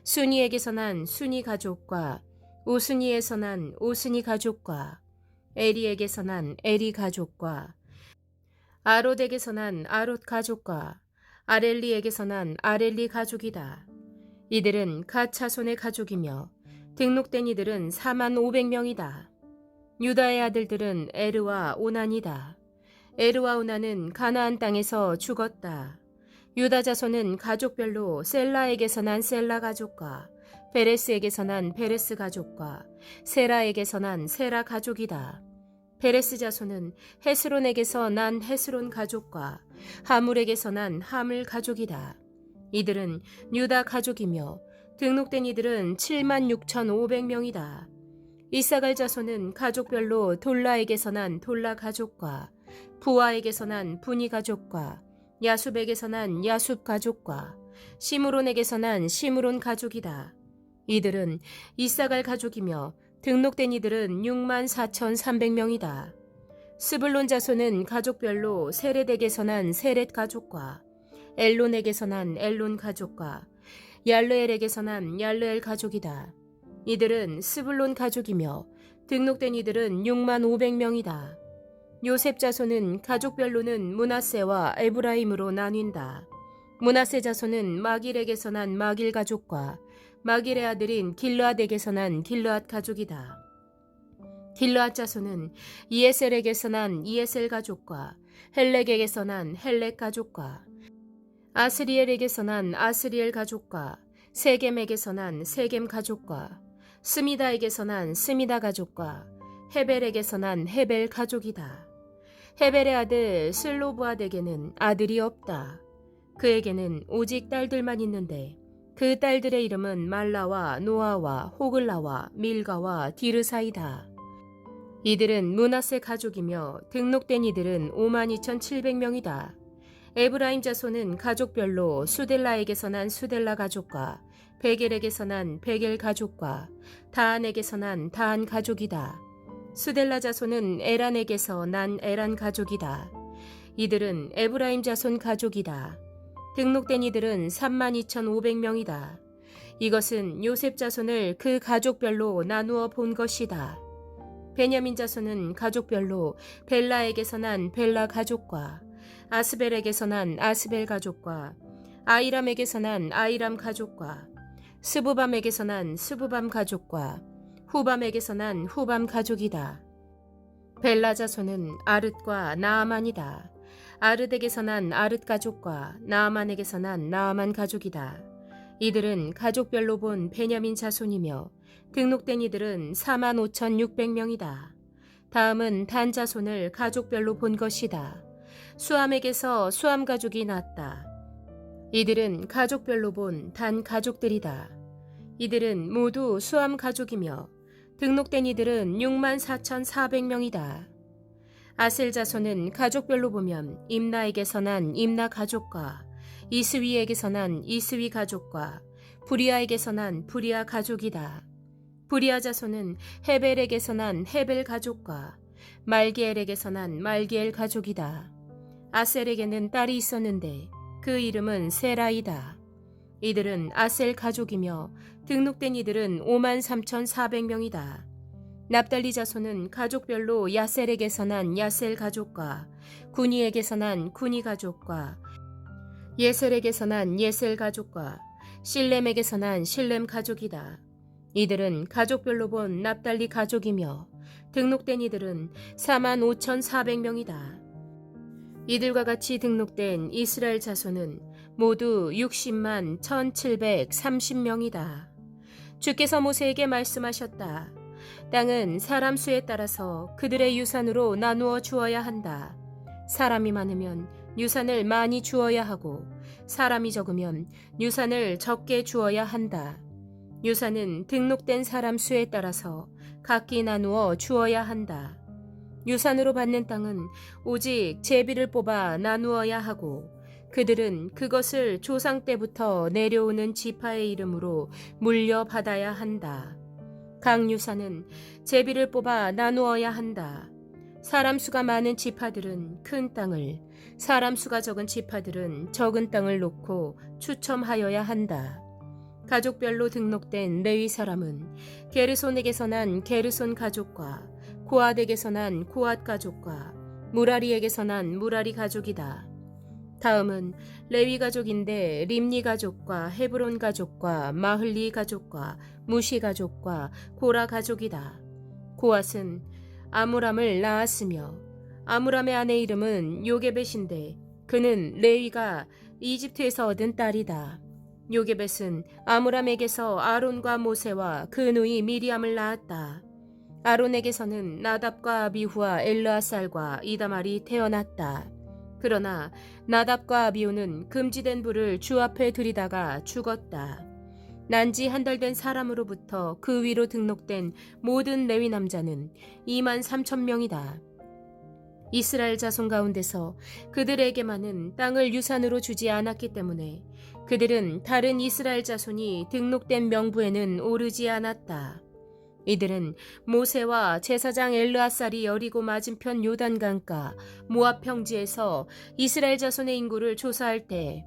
순이에게서 난 순이 가족과 오스니에서 난 오스니 가족과 에리에게서 난 에리 가족과 아롯에게서 난 아롯 가족과 아렐리에게서 난 아렐리 가족이다. 이들은 갓 자손의 가족이며 등록된 이들은 45,000명이다. 유다의 아들들은 에르와 오난이다. 에르와 오난은 가나안 땅에서 죽었다. 유다 자손은 가족별로 셀라에게서 난 셀라 가족과 베레스에게서 난 베레스 가족과 세라에게서 난 세라 가족이다. 베레스 자손은 헤스론에게서 난 헤스론 가족과 하물에게서 난 하물 가족이다. 이들은 유다 가족이며 등록된 이들은 76,500명이다. 이사갈 자손은 가족별로 돌라에게서 난 돌라 가족과 부아에게서 난 부니 가족과 야숲에게서 난 야숲 가족과 시므론에게서 난 시므론 가족이다. 이들은 이사갈 가족이며 등록된 이들은 64,300명이다. 스불론 자손은 가족별로 세렛에게서 난 세렛 가족과 엘론에게서 난 엘론 가족과 얄르엘에게서 난 얄르엘 가족이다. 이들은 스불론 가족이며 등록된 이들은 65,000명이다. 요셉 자손은 가족별로는 므낫세와 에브라임으로 나뉜다. 므낫세 자손은 마길에게서 난 마길 가족과 마길의 아들인 길르앗에게서 난 길르앗 가족이다. 길르앗 자손은 이에셀에게서 난 이에셀 가족과 헬렉에게서 난 헬렉 가족과 아스리엘에게서 난 아스리엘 가족과 세겜에게서 난 세겜 가족과 스미다에게서 난 스미다 가족과 헤벨에게서 난 헤벨 가족이다. 헤벨의 아들 슬로브앗에게는 아들이 없다. 그에게는 오직 딸들만 있는데 그 딸들의 이름은 말라와 노아와 호글라와 밀가와 디르사이다. 이들은 므낫세 가족이며 등록된 이들은 52,700명이다. 에브라임 자손은 가족별로 수델라에게서 난 수델라 가족과 베겔에게서 난 베겔 가족과 다한에게서 난 다한 가족이다. 수델라 자손은 에란에게서 난 에란 가족이다. 이들은 에브라임 자손 가족이다. 등록된 이들은 32,500명이다. 이것은 요셉 자손을 그 가족별로 나누어 본 것이다. 베냐민 자손은 가족별로 벨라에게서 난 벨라 가족과 아스벨에게서 난 아스벨 가족과 아이람에게서 난 아이람 가족과 스부밤에게서 난 스부밤 가족과 후밤에게서 난 후밤 가족이다. 벨라 자손은 아릇과 나아만이다. 아르덱에서 난 아르 가족과 나아만에게서 난 나아만 가족이다. 이들은 가족별로 본 베냐민 자손이며 등록된 이들은 45,600명이다. 다음은 단 자손을 가족별로 본 것이다. 수암에게서 수암 가족이 났다. 이들은 가족별로 본 단 가족들이다. 이들은 모두 수암 가족이며 등록된 이들은 64,400명이다. 아셀 자손은 가족별로 보면 임나에게서 난 임나 가족과 이스위에게서 난 이스위 가족과 부리아에게서 난 부리아 가족이다. 부리아 자손은 헤벨에게서 난 헤벨 가족과 말기엘에게서 난 말기엘 가족이다. 아셀에게는 딸이 있었는데 그 이름은 세라이다. 이들은 아셀 가족이며 등록된 이들은 53,400명이다. 납달리 자손은 가족별로 야셀에게서 난 야셀 가족과 구니에게서 난 구니 가족과 예셀에게서 난 예셀 가족과 실렘에게서 난 실렘 가족이다. 이들은 가족별로 본 납달리 가족이며 등록된 이들은 45,400명이다. 이들과 같이 등록된 이스라엘 자손은 모두 60만 1,730명이다. 주께서 모세에게 말씀하셨다. 땅은 사람 수에 따라서 그들의 유산으로 나누어 주어야 한다. 사람이 많으면 유산을 많이 주어야 하고 사람이 적으면 유산을 적게 주어야 한다. 유산은 등록된 사람 수에 따라서 각기 나누어 주어야 한다. 유산으로 받는 땅은 오직 제비를 뽑아 나누어야 하고 그들은 그것을 조상 때부터 내려오는 지파의 이름으로 물려받아야 한다. 각 유산은 제비를 뽑아 나누어야 한다. 사람 수가 많은 지파들은 큰 땅을, 사람 수가 적은 지파들은 적은 땅을 놓고 추첨하여야 한다. 가족별로 등록된 레위 사람은 게르손에게서 난 게르손 가족과 고앗에게서 난 고앗 가족과 무라리에게서 난 무라리 가족이다. 다음은 레위 가족인데 림니 가족과 헤브론 가족과 마흘리 가족과 무시 가족과 고라 가족이다. 고앗은 아므람을 낳았으며 아므람의 아내 이름은 요게벳인데 그는 레위가 이집트에서 얻은 딸이다. 요게벳은 아므람에게서 아론과 모세와 그 누이 미리암을 낳았다. 아론에게서는 나답과 아비후와 엘르아살과 이다말이 태어났다. 그러나 나답과 아비후는 금지된 불을 주 앞에 들이다가 죽었다. 난지 한 달 된 사람으로부터 그 위로 등록된 모든 레위 남자는 23,000명이다. 이스라엘 자손 가운데서 그들에게만은 땅을 유산으로 주지 않았기 때문에 그들은 다른 이스라엘 자손이 등록된 명부에는 오르지 않았다. 이들은 모세와 제사장 엘르아살이 여리고 맞은편 요단강가 모압 평지에서 이스라엘 자손의 인구를 조사할 때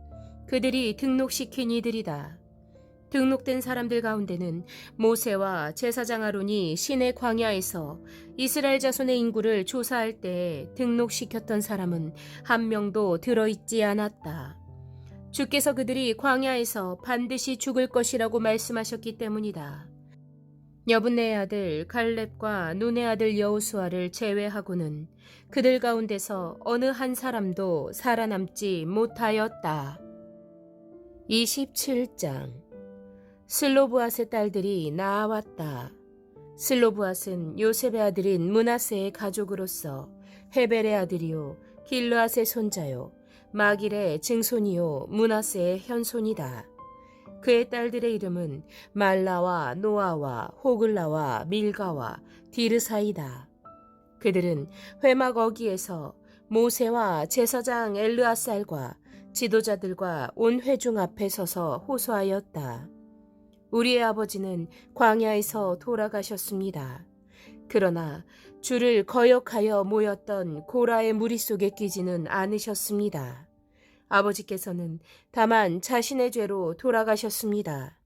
그들이 등록시킨 이들이다. 등록된 사람들 가운데는 모세와 제사장 아론이 시내 광야에서 이스라엘 자손의 인구를 조사할 때 등록시켰던 사람은 한 명도 들어있지 않았다. 주께서 그들이 광야에서 반드시 죽을 것이라고 말씀하셨기 때문이다. 여분네의 아들 갈렙과 눈의 아들 여호수아를 제외하고는 그들 가운데서 어느 한 사람도 살아남지 못하였다. 27장. 슬로브앗의 딸들이 나아왔다. 슬로브앗은 요셉의 아들인 므낫세의 가족으로서 헤벨의 아들이요 길르앗의 손자요 마길의 증손이요 므낫세의 현손이다. 그의 딸들의 이름은 말라와 노아와 호글라와 밀가와 디르사이다. 그들은 회막 어기에서 모세와 제사장 엘르아살과 지도자들과 온 회중 앞에 서서 호소하였다. 우리의 아버지는 광야에서 돌아가셨습니다. 그러나 주를 거역하여 모였던 고라의 무리 속에 끼지는 않으셨습니다. 아버지께서는 다만 자신의 죄로 돌아가셨습니다.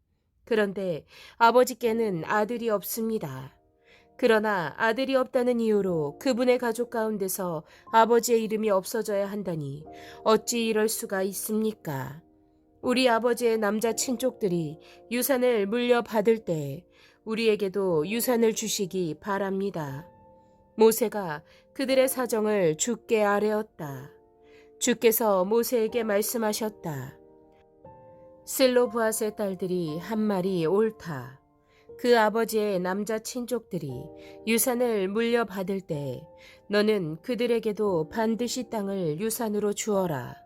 그런데 아버지께는 아들이 없습니다. 그러나 아들이 없다는 이유로 그분의 가족 가운데서 아버지의 이름이 없어져야 한다니 어찌 이럴 수가 있습니까? 우리 아버지의 남자 친족들이 유산을 물려받을 때 우리에게도 유산을 주시기 바랍니다. 모세가 그들의 사정을 주께 아뢰었다. 주께서 모세에게 말씀하셨다. 슬로브앗의 딸들이 한 말이 옳다. 그 아버지의 남자 친족들이 유산을 물려받을 때 너는 그들에게도 반드시 땅을 유산으로 주어라.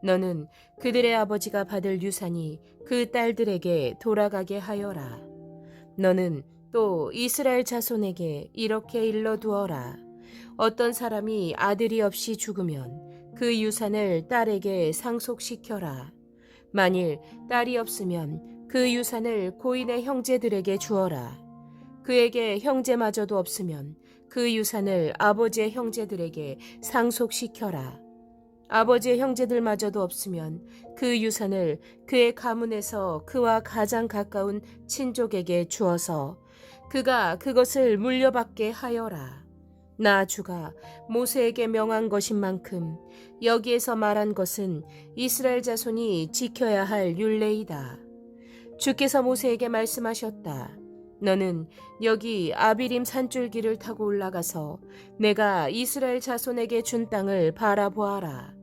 너는 그들의 아버지가 받을 유산이 그 딸들에게 돌아가게 하여라. 너는 또 이스라엘 자손에게 이렇게 일러두어라. 어떤 사람이 아들이 없이 죽으면 그 유산을 딸에게 상속시켜라. 만일 딸이 없으면 그 유산을 고인의 형제들에게 주어라. 그에게 형제마저도 없으면 그 유산을 아버지의 형제들에게 상속시켜라. 아버지의 형제들마저도 없으면 그 유산을 그의 가문에서 그와 가장 가까운 친족에게 주어서 그가 그것을 물려받게 하여라. 나 주가 모세에게 명한 것인 만큼 여기에서 말한 것은 이스라엘 자손이 지켜야 할 율례이다. 주께서 모세에게 말씀하셨다. 너는 여기 아비림 산줄기를 타고 올라가서 내가 이스라엘 자손에게 준 땅을 바라보아라.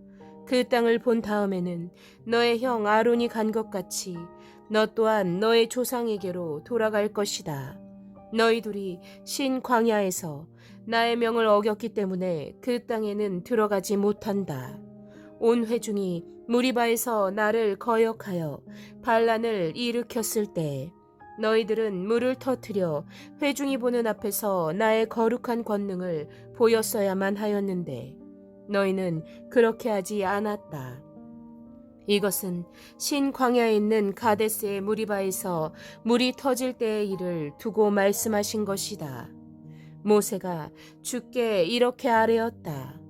그 땅을 본 다음에는 너의 형 아론이 간 것 같이 너 또한 너의 조상에게로 돌아갈 것이다. 너희 둘이 신 광야에서 나의 명을 어겼기 때문에 그 땅에는 들어가지 못한다. 온 회중이 무리바에서 나를 거역하여 반란을 일으켰을 때 너희들은 물을 터뜨려 회중이 보는 앞에서 나의 거룩한 권능을 보였어야만 하였는데 너희는 그렇게 하지 않았다. 이것은 신 광야에 있는 가데스의 무리바에서 물이 터질 때의 일을 두고 말씀하신 것이다. 모세가 주께 이렇게 아뢰었다.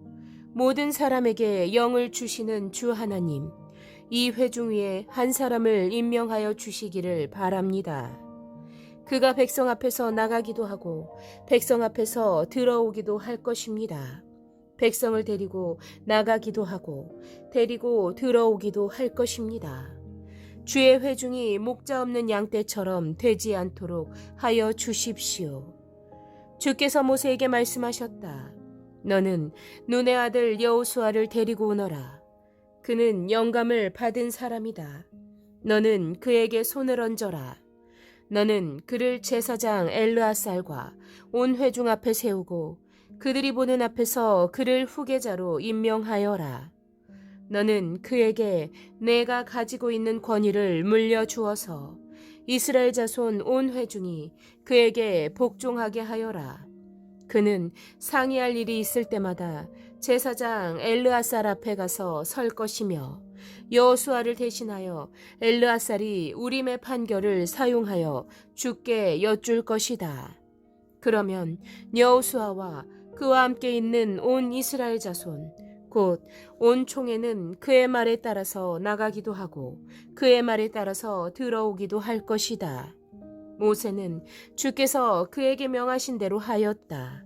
모든 사람에게 영을 주시는 주 하나님, 이 회중 위에 한 사람을 임명하여 주시기를 바랍니다. 그가 백성 앞에서 나가기도 하고 백성 앞에서 들어오기도 할 것입니다. 백성을 데리고 나가기도 하고 데리고 들어오기도 할 것입니다. 주의 회중이 목자 없는 양떼처럼 되지 않도록 하여 주십시오. 주께서 모세에게 말씀하셨다. 너는 눈의 아들 여호수아를 데리고 오너라. 그는 영감을 받은 사람이다. 너는 그에게 손을 얹어라. 너는 그를 제사장 엘르아살과 온 회중 앞에 세우고 그들이 보는 앞에서 그를 후계자로 임명하여라. 너는 그에게 내가 가지고 있는 권위를 물려주어서 이스라엘 자손 온 회중이 그에게 복종하게 하여라. 그는 상의할 일이 있을 때마다 제사장 엘르아살 앞에 가서 설 것이며 여호수아를 대신하여 엘르아살이 우림의 판결을 사용하여 주께 여쭐 것이다. 그러면 여호수아와 그와 함께 있는 온 이스라엘 자손 곧 온 총회는 그의 말에 따라서 나가기도 하고 그의 말에 따라서 들어오기도 할 것이다. 모세는 주께서 그에게 명하신 대로 하였다.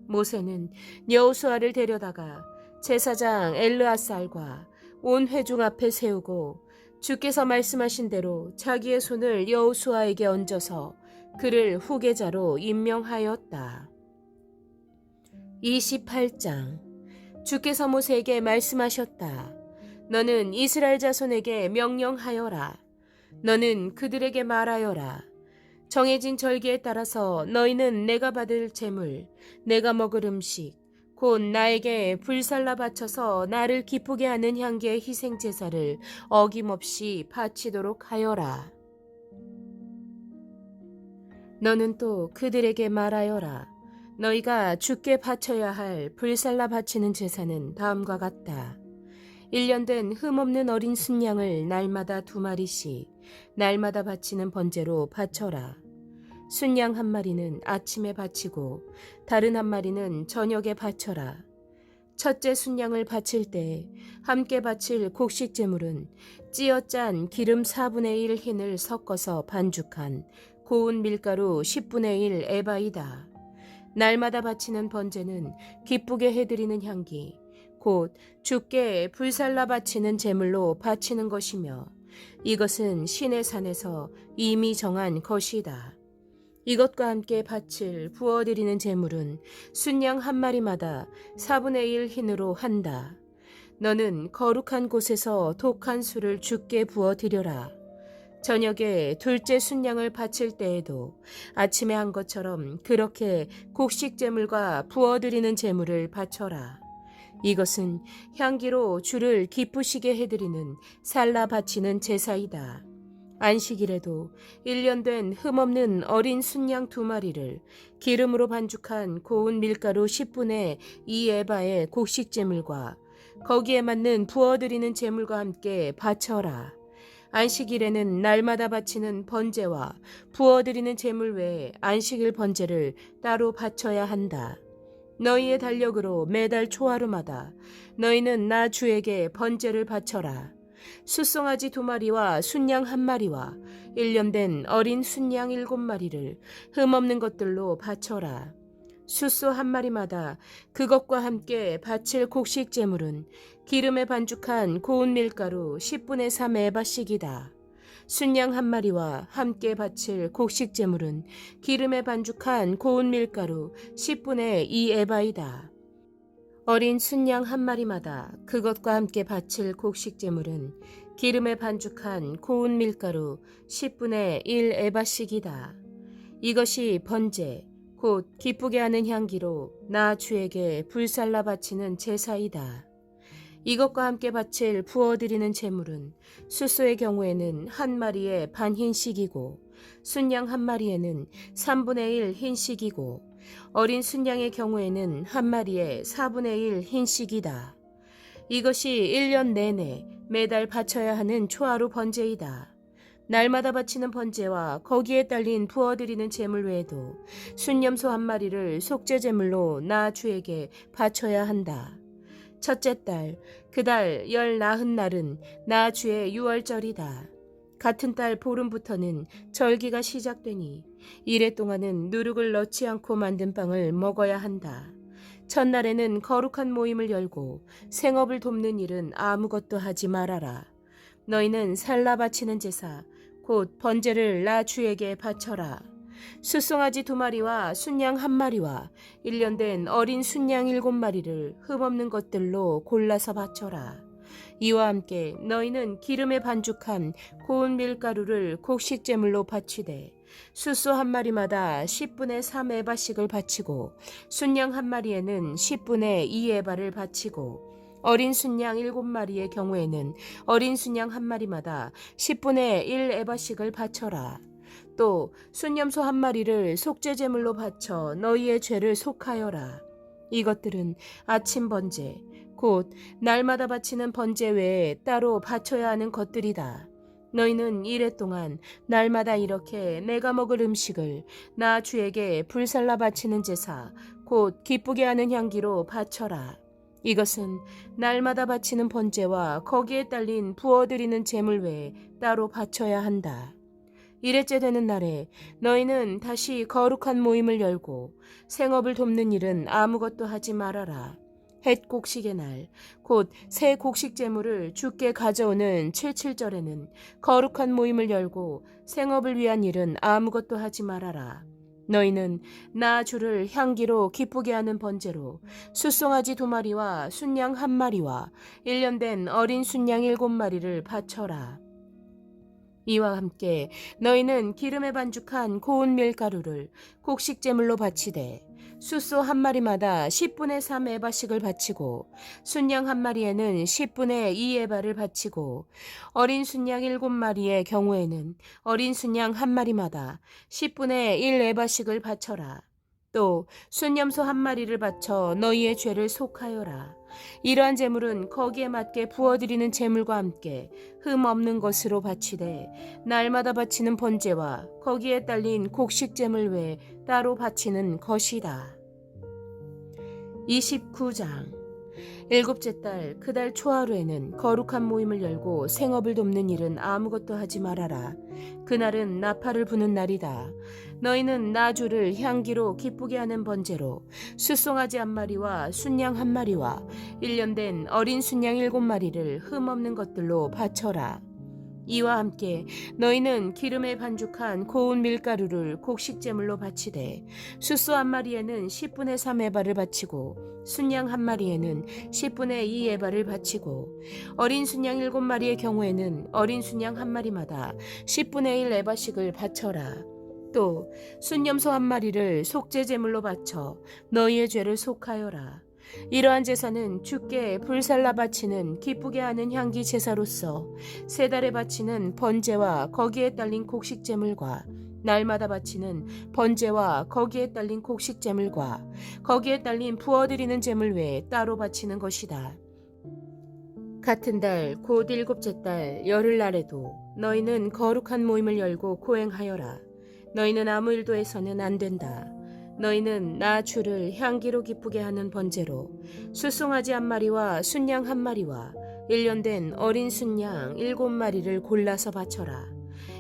모세는 여호수아를 데려다가 제사장 엘르아살과 온 회중 앞에 세우고 주께서 말씀하신 대로 자기의 손을 여호수아에게 얹어서 그를 후계자로 임명하였다. 28장. 주께서 모세에게 말씀하셨다. 너는 이스라엘 자손에게 명령하여라. 너는 그들에게 말하여라. 정해진 절기에 따라서 너희는 내가 받을 제물, 내가 먹을 음식, 곧 나에게 불살라 바쳐서 나를 기쁘게 하는 향기의 희생 제사를 어김없이 바치도록 하여라. 너는 또 그들에게 말하여라. 너희가 주께 바쳐야 할 불살라 바치는 제사는 다음과 같다. 1년 된 흠없는 어린 순양을 날마다 2마리씩 날마다 바치는 번제로 바쳐라. 순양 1마리는 아침에 바치고 다른 1마리는 저녁에 바쳐라. 첫째 순양을 바칠 때 함께 바칠 곡식 제물은 찌어짠 기름 4분의 1 흰을 섞어서 반죽한 고운 밀가루 10분의 1 에바이다. 날마다 바치는 번제는 기쁘게 해드리는 향기, 곧 주께 불살라 바치는 제물로 바치는 것이며 이것은 신의 산에서 이미 정한 것이다. 이것과 함께 바칠 부어드리는 제물은 순양 1마리마다 4분의 1 흰으로 한다. 너는 거룩한 곳에서 독한 술을 주께 부어드려라. 저녁에 둘째 순양을 바칠 때에도 아침에 한 것처럼 그렇게 곡식 제물과 부어드리는 제물을 바쳐라. 이것은 향기로 주를 기쁘시게 해드리는 살라 바치는 제사이다. 안식일에도 1년 된 흠없는 어린 순양 2마리를 기름으로 반죽한 고운 밀가루 10분의 2 에바의 곡식 제물과 거기에 맞는 부어드리는 제물과 함께 바쳐라. 안식일에는 날마다 바치는 번제와 부어드리는 제물 외에 안식일 번제를 따로 바쳐야 한다. 너희의 달력으로 매달 초하루마다 너희는 나 주에게 번제를 바쳐라. 숫송아지 2마리와 순양 1마리와 1년 된 어린 순양 7마리를 흠없는 것들로 바쳐라. 숫소 1마리마다 그것과 함께 바칠 곡식 제물은 기름에 반죽한 고운 밀가루 10분의 3 에바씩이다. 순양 1마리와 함께 바칠 곡식 제물은 기름에 반죽한 고운 밀가루 10분의 2 에바이다. 어린 순양 1마리마다 그것과 함께 바칠 곡식 제물은 기름에 반죽한 고운 밀가루 10분의 1 에바씩이다. 이것이 번제, 곧 기쁘게 하는 향기로 나 주에게 불살라 바치는 제사이다. 이것과 함께 바칠 부어드리는 제물은 숫소의 경우에는 1마리에 반 흰씩이고 순양 1마리에는 3분의 1 흰씩이고 어린 순양의 경우에는 1마리에 4분의 1 흰씩이다. 이것이 1년 내내 매달 바쳐야 하는 초하루 번제이다. 날마다 바치는 번제와 거기에 딸린 부어드리는 제물 외에도 순염소 1마리를 속죄 제물로 나 주에게 바쳐야 한다. 첫째 달, 그 달 열 나흔 날은 나 주의 유월절이다. 같은 달 보름부터는 절기가 시작되니 이래 동안은 누룩을 넣지 않고 만든 빵을 먹어야 한다. 첫날에는 거룩한 모임을 열고 생업을 돕는 일은 아무것도 하지 말아라. 너희는 살라 바치는 제사, 곧 번제를 나 주에게 바쳐라. 숫송아지 2마리와 순양 1마리와 1년 된 어린 순양 7마리를 흠없는 것들로 골라서 바쳐라. 이와 함께 너희는 기름에 반죽한 고운 밀가루를 곡식 제물로 바치되 숫소 1마리마다 10분의 3 에바씩을 바치고 순양 1마리에는 10분의 2 에바를 바치고 어린 순양 7마리의 경우에는 어린 순양 1마리마다 10분의 1 에바씩을 바쳐라. 또 순염소 1마리를 속죄 제물로 바쳐 너희의 죄를 속하여라. 이것들은 아침 번제, 곧 날마다 바치는 번제 외에 따로 바쳐야 하는 것들이다. 너희는 이레 동안 날마다 이렇게 내가 먹을 음식을 나 주에게 불살라 바치는 제사 곧 기쁘게 하는 향기로 바쳐라. 이것은 날마다 바치는 번제와 거기에 딸린 부어드리는 제물 외에 따로 바쳐야 한다. 이레째 되는 날에 너희는 다시 거룩한 모임을 열고 생업을 돕는 일은 아무것도 하지 말아라. 헷 곡식의 날, 곧 새 곡식 제물을 주께 가져오는 칠칠절에는 거룩한 모임을 열고 생업을 위한 일은 아무것도 하지 말아라. 너희는 나 주를 향기로 기쁘게 하는 번제로 숫송아지 2마리와 순양 1마리와 1년 된 어린 순양 7마리를 바쳐라. 이와 함께 너희는 기름에 반죽한 고운 밀가루를 곡식 제물로 바치되 숫소 1마리마다 10분의 3 에바씩을 바치고 순양 1마리에는 10분의 2 에바를 바치고 어린 순양 7마리의 경우에는 어린 순양 1마리마다 10분의 1 에바씩을 바쳐라. 또 순염소 1마리를 바쳐 너희의 죄를 속하여라. 이러한 제물은 거기에 맞게 부어드리는 제물과 함께 흠 없는 것으로 바치되 날마다 바치는 번제와 거기에 딸린 곡식 제물 외에 따로 바치는 것이다. 29장 일곱째 달 그 달 초하루에는 거룩한 모임을 열고 생업을 돕는 일은 아무것도 하지 말아라. 그날은 나팔을 부는 날이다. 너희는 나 주를 향기로 기쁘게 하는 번제로 숫송아지 1마리와 순양 1마리와 1년 된 어린 순양 7마리를 흠 없는 것들로 바쳐라. 이와 함께 너희는 기름에 반죽한 고운 밀가루를 곡식 제물로 바치되 숫소 1마리에는 10분의 3 에바를 바치고 순양 1마리에는 10분의 2 에바를 바치고 어린 순양 7마리의 경우에는 어린 순양 1마리마다 10분의 1 에바씩을 바쳐라. 또 순염소 1마리를 속죄 제물로 바쳐 너희의 죄를 속하여라. 이러한 제사는 주께 불살라 바치는 기쁘게 하는 향기 제사로서 3달에 바치는 번제와 거기에 딸린 곡식 제물과 날마다 바치는 번제와 거기에 딸린 곡식 제물과 거기에 딸린 부어드리는 제물 외에 따로 바치는 것이다. 같은 달 곧 일곱째 달 열흘날에도 너희는 거룩한 모임을 열고 고행하여라. 너희는 아무 일도 해서는 안 된다. 너희는 나 주를 향기로 기쁘게 하는 번제로 숫송아지 1마리와 순양 1마리와 1년 된 어린 순양 7마리를 골라서 바쳐라.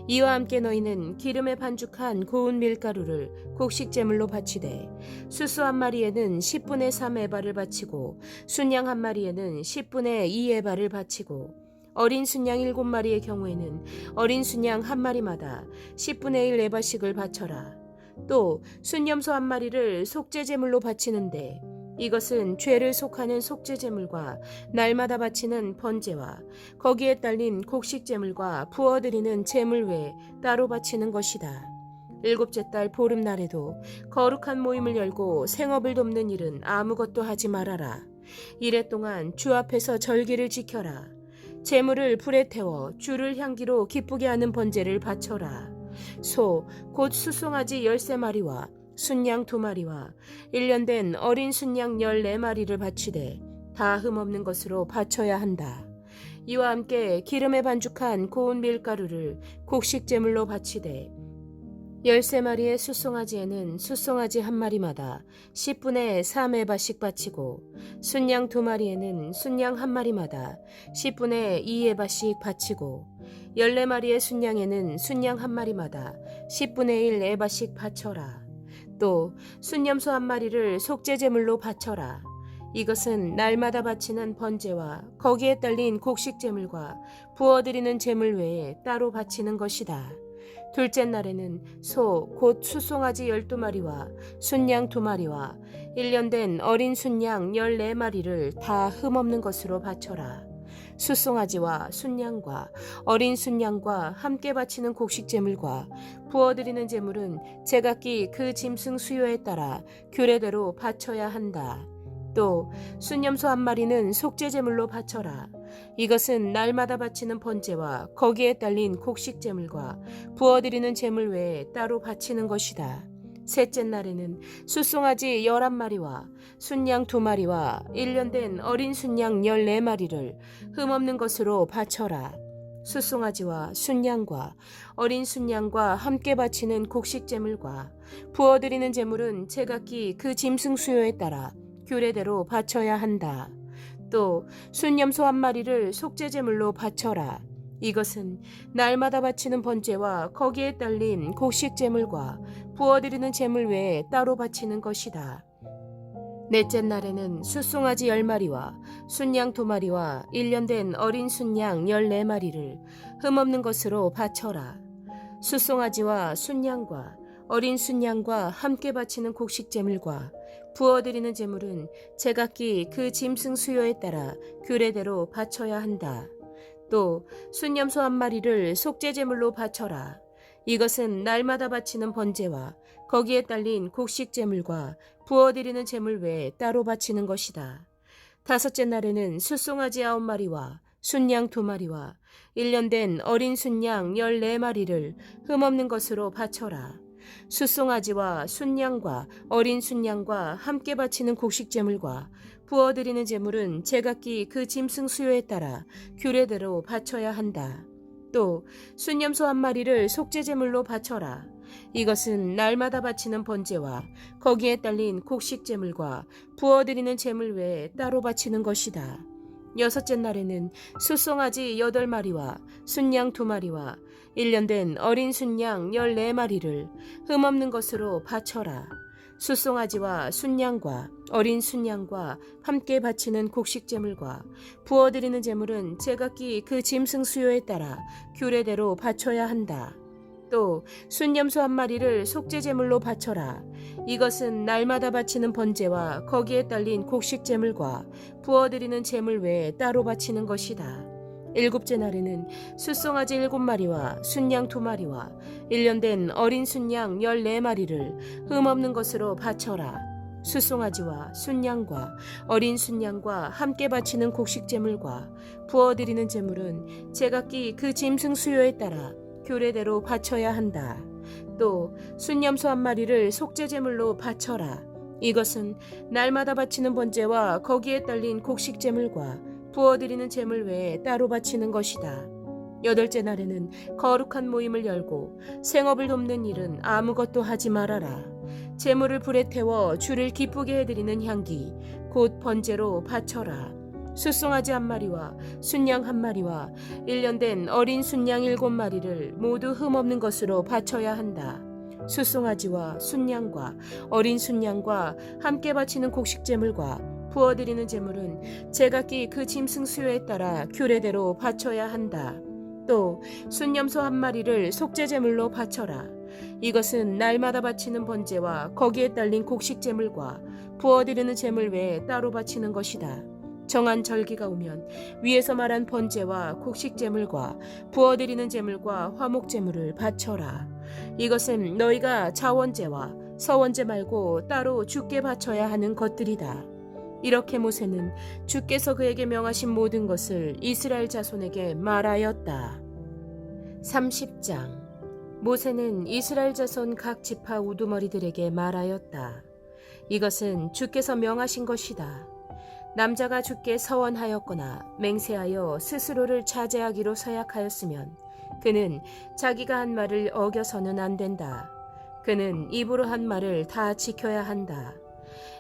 이와 함께 너희는 기름에 반죽한 고운 밀가루를 곡식 제물로 바치되 숫소 1마리에는 10분의 3 에바를 바치고 순양 1마리에는 10분의 2 에바를 바치고 어린 순양 7마리의 경우에는 어린 순양 1마리마다 10분의 1 에바씩을 바쳐라. 또 순염소 1마리를 속죄제물로 바치는데 이것은 죄를 속하는 속죄제물과 날마다 바치는 번제와 거기에 딸린 곡식제물과 부어드리는 제물 외에 따로 바치는 것이다. 일곱째 달 보름날에도 거룩한 모임을 열고 생업을 돕는 일은 아무것도 하지 말아라. 이래 동안 주 앞에서 절기를 지켜라. 제물을 불에 태워 주를 향기로 기쁘게 하는 번제를 바쳐라. 소 곧 수송아지 13마리와 순양 2마리와 1년 된 어린 순양 14마리를 바치되 다 흠없는 것으로 바쳐야 한다. 이와 함께 기름에 반죽한 고운 밀가루를 곡식 제물로 바치되 13마리의 수송아지에는 수송아지 1마리마다 10분의 3 에바씩 바치고 순양 2마리에는 순양 1마리마다 10분의 2 에바씩 바치고 14마리의 순양에는 순양 1마리마다 10분의 1 에바씩 바쳐라. 또 순염소 1마리를 속죄제물로 바쳐라. 이것은 날마다 바치는 번제와 거기에 딸린 곡식 제물과 부어드리는 제물 외에 따로 바치는 것이다. 둘째 날에는 소 곧 수송아지 12마리와 순양 2마리와 1년 된 어린 순양 14마리를 다 흠없는 것으로 바쳐라. 수송아지와 순양과 어린 순양과 함께 바치는 곡식 제물과 부어드리는 제물은 제각기 그 짐승 수요에 따라 규례대로 바쳐야 한다. 또 순염소 1마리는 속죄 제물로 바쳐라. 이것은 날마다 바치는 번제와 거기에 딸린 곡식 제물과 부어드리는 제물 외에 따로 바치는 것이다. 셋째 날에는 숫송아지 11마리와 순양 2마리와 1년 된 어린 순양 14마리를 흠없는 것으로 바쳐라. 숫송아지와 순양과 어린 순양과 함께 바치는 곡식제물과 부어드리는 제물은 제각기 그 짐승 수요에 따라 규례대로 바쳐야 한다. 또 순염소 1마리를 속죄제물로 바쳐라. 이것은 날마다 바치는 번제와 거기에 딸린 곡식제물과 부어드리는 제물 외에 따로 바치는 것이다. 넷째 날에는 숫송아지 10마리와 순양 2마리와 1년 된 어린 순양 14마리를 흠없는 것으로 바쳐라. 숫송아지와 순양과 어린 순양과 함께 바치는 곡식제물과 부어드리는 제물은 제각기 그 짐승 수요에 따라 규례대로 바쳐야 한다. 또 순염소 1마리를 속죄제물로 바쳐라. 이것은 날마다 바치는 번제와 거기에 딸린 곡식제물과 부어드리는 제물 외에 따로 바치는 것이다. 다섯째 날에는 숫송아지 9마리와 순양 2마리와 1년 된 어린 순양 14마리를 흠없는 것으로 바쳐라. 숫송아지와 순양과 어린 순양과 함께 바치는 곡식제물과 부어드리는 제물은 제각기 그 짐승 수요에 따라 규례대로 바쳐야 한다. 또 순염소 1마리를 속죄제물로 바쳐라. 이것은 날마다 바치는 번제와 거기에 딸린 곡식제물과 부어드리는 제물 외에 따로 바치는 것이다. 여섯째 날에는 숫송아지 8마리와 순양 2마리와 1년 된 어린 순양 14마리를 흠없는 것으로 바쳐라. 숫송아지와 순양과 어린 순양과 함께 바치는 곡식제물과 부어드리는 제물은 제각기 그 짐승 수요에 따라 규례대로 바쳐야 한다. 또 순염소 1마리를 속죄제물로 바쳐라. 이것은 날마다 바치는 번제와 거기에 딸린 곡식제물과 부어드리는 제물 외에 따로 바치는 것이다. 일곱째 날에는 숫송아지 7마리와 순양 2마리와 1년 된 어린 순양 14마리를 흠없는 것으로 바쳐라. 숫송아지와 순양과 어린 순양과 함께 바치는 곡식제물과 부어드리는 제물은 제각기 그 짐승 수요에 따라 규례대로 바쳐야 한다. 또 순염소 1마리를 속죄제물로 바쳐라. 이것은 날마다 바치는 번제와 거기에 딸린 곡식제물과 부어드리는 제물 외에 따로 바치는 것이다. 여덟째 날에는 거룩한 모임을 열고 생업을 돕는 일은 아무것도 하지 말아라. 제물을 불에 태워 주를 기쁘게 해드리는 향기 곧 번제로 바쳐라. 숫송아지 1마리와 순양 1마리와 1년 된 어린 순양 7마리를 모두 흠없는 것으로 바쳐야 한다. 숫송아지와 순양과 어린 순양과 함께 바치는 곡식제물과 부어드리는 제물은 제각기 그 짐승 수요에 따라 규례대로 바쳐야 한다. 또 순염소 1마리를 속죄제물로 바쳐라. 이것은 날마다 바치는 번제와 거기에 딸린 곡식제물과 부어드리는 제물 외에 따로 바치는 것이다. 정한 절기가 오면 위에서 말한 번제와 곡식제물과 부어드리는 제물과 화목제물을 바쳐라. 이것은 너희가 자원제와 서원제 말고 따로 주께 바쳐야 하는 것들이다. 이렇게 모세는 주께서 그에게 명하신 모든 것을 이스라엘 자손에게 말하였다. 30장. 모세는 이스라엘 자손 각 지파 우두머리들에게 말하였다. 이것은 주께서 명하신 것이다. 남자가 주께 서원하였거나 맹세하여 스스로를 자제하기로 서약하였으면 그는 자기가 한 말을 어겨서는 안 된다. 그는 입으로 한 말을 다 지켜야 한다.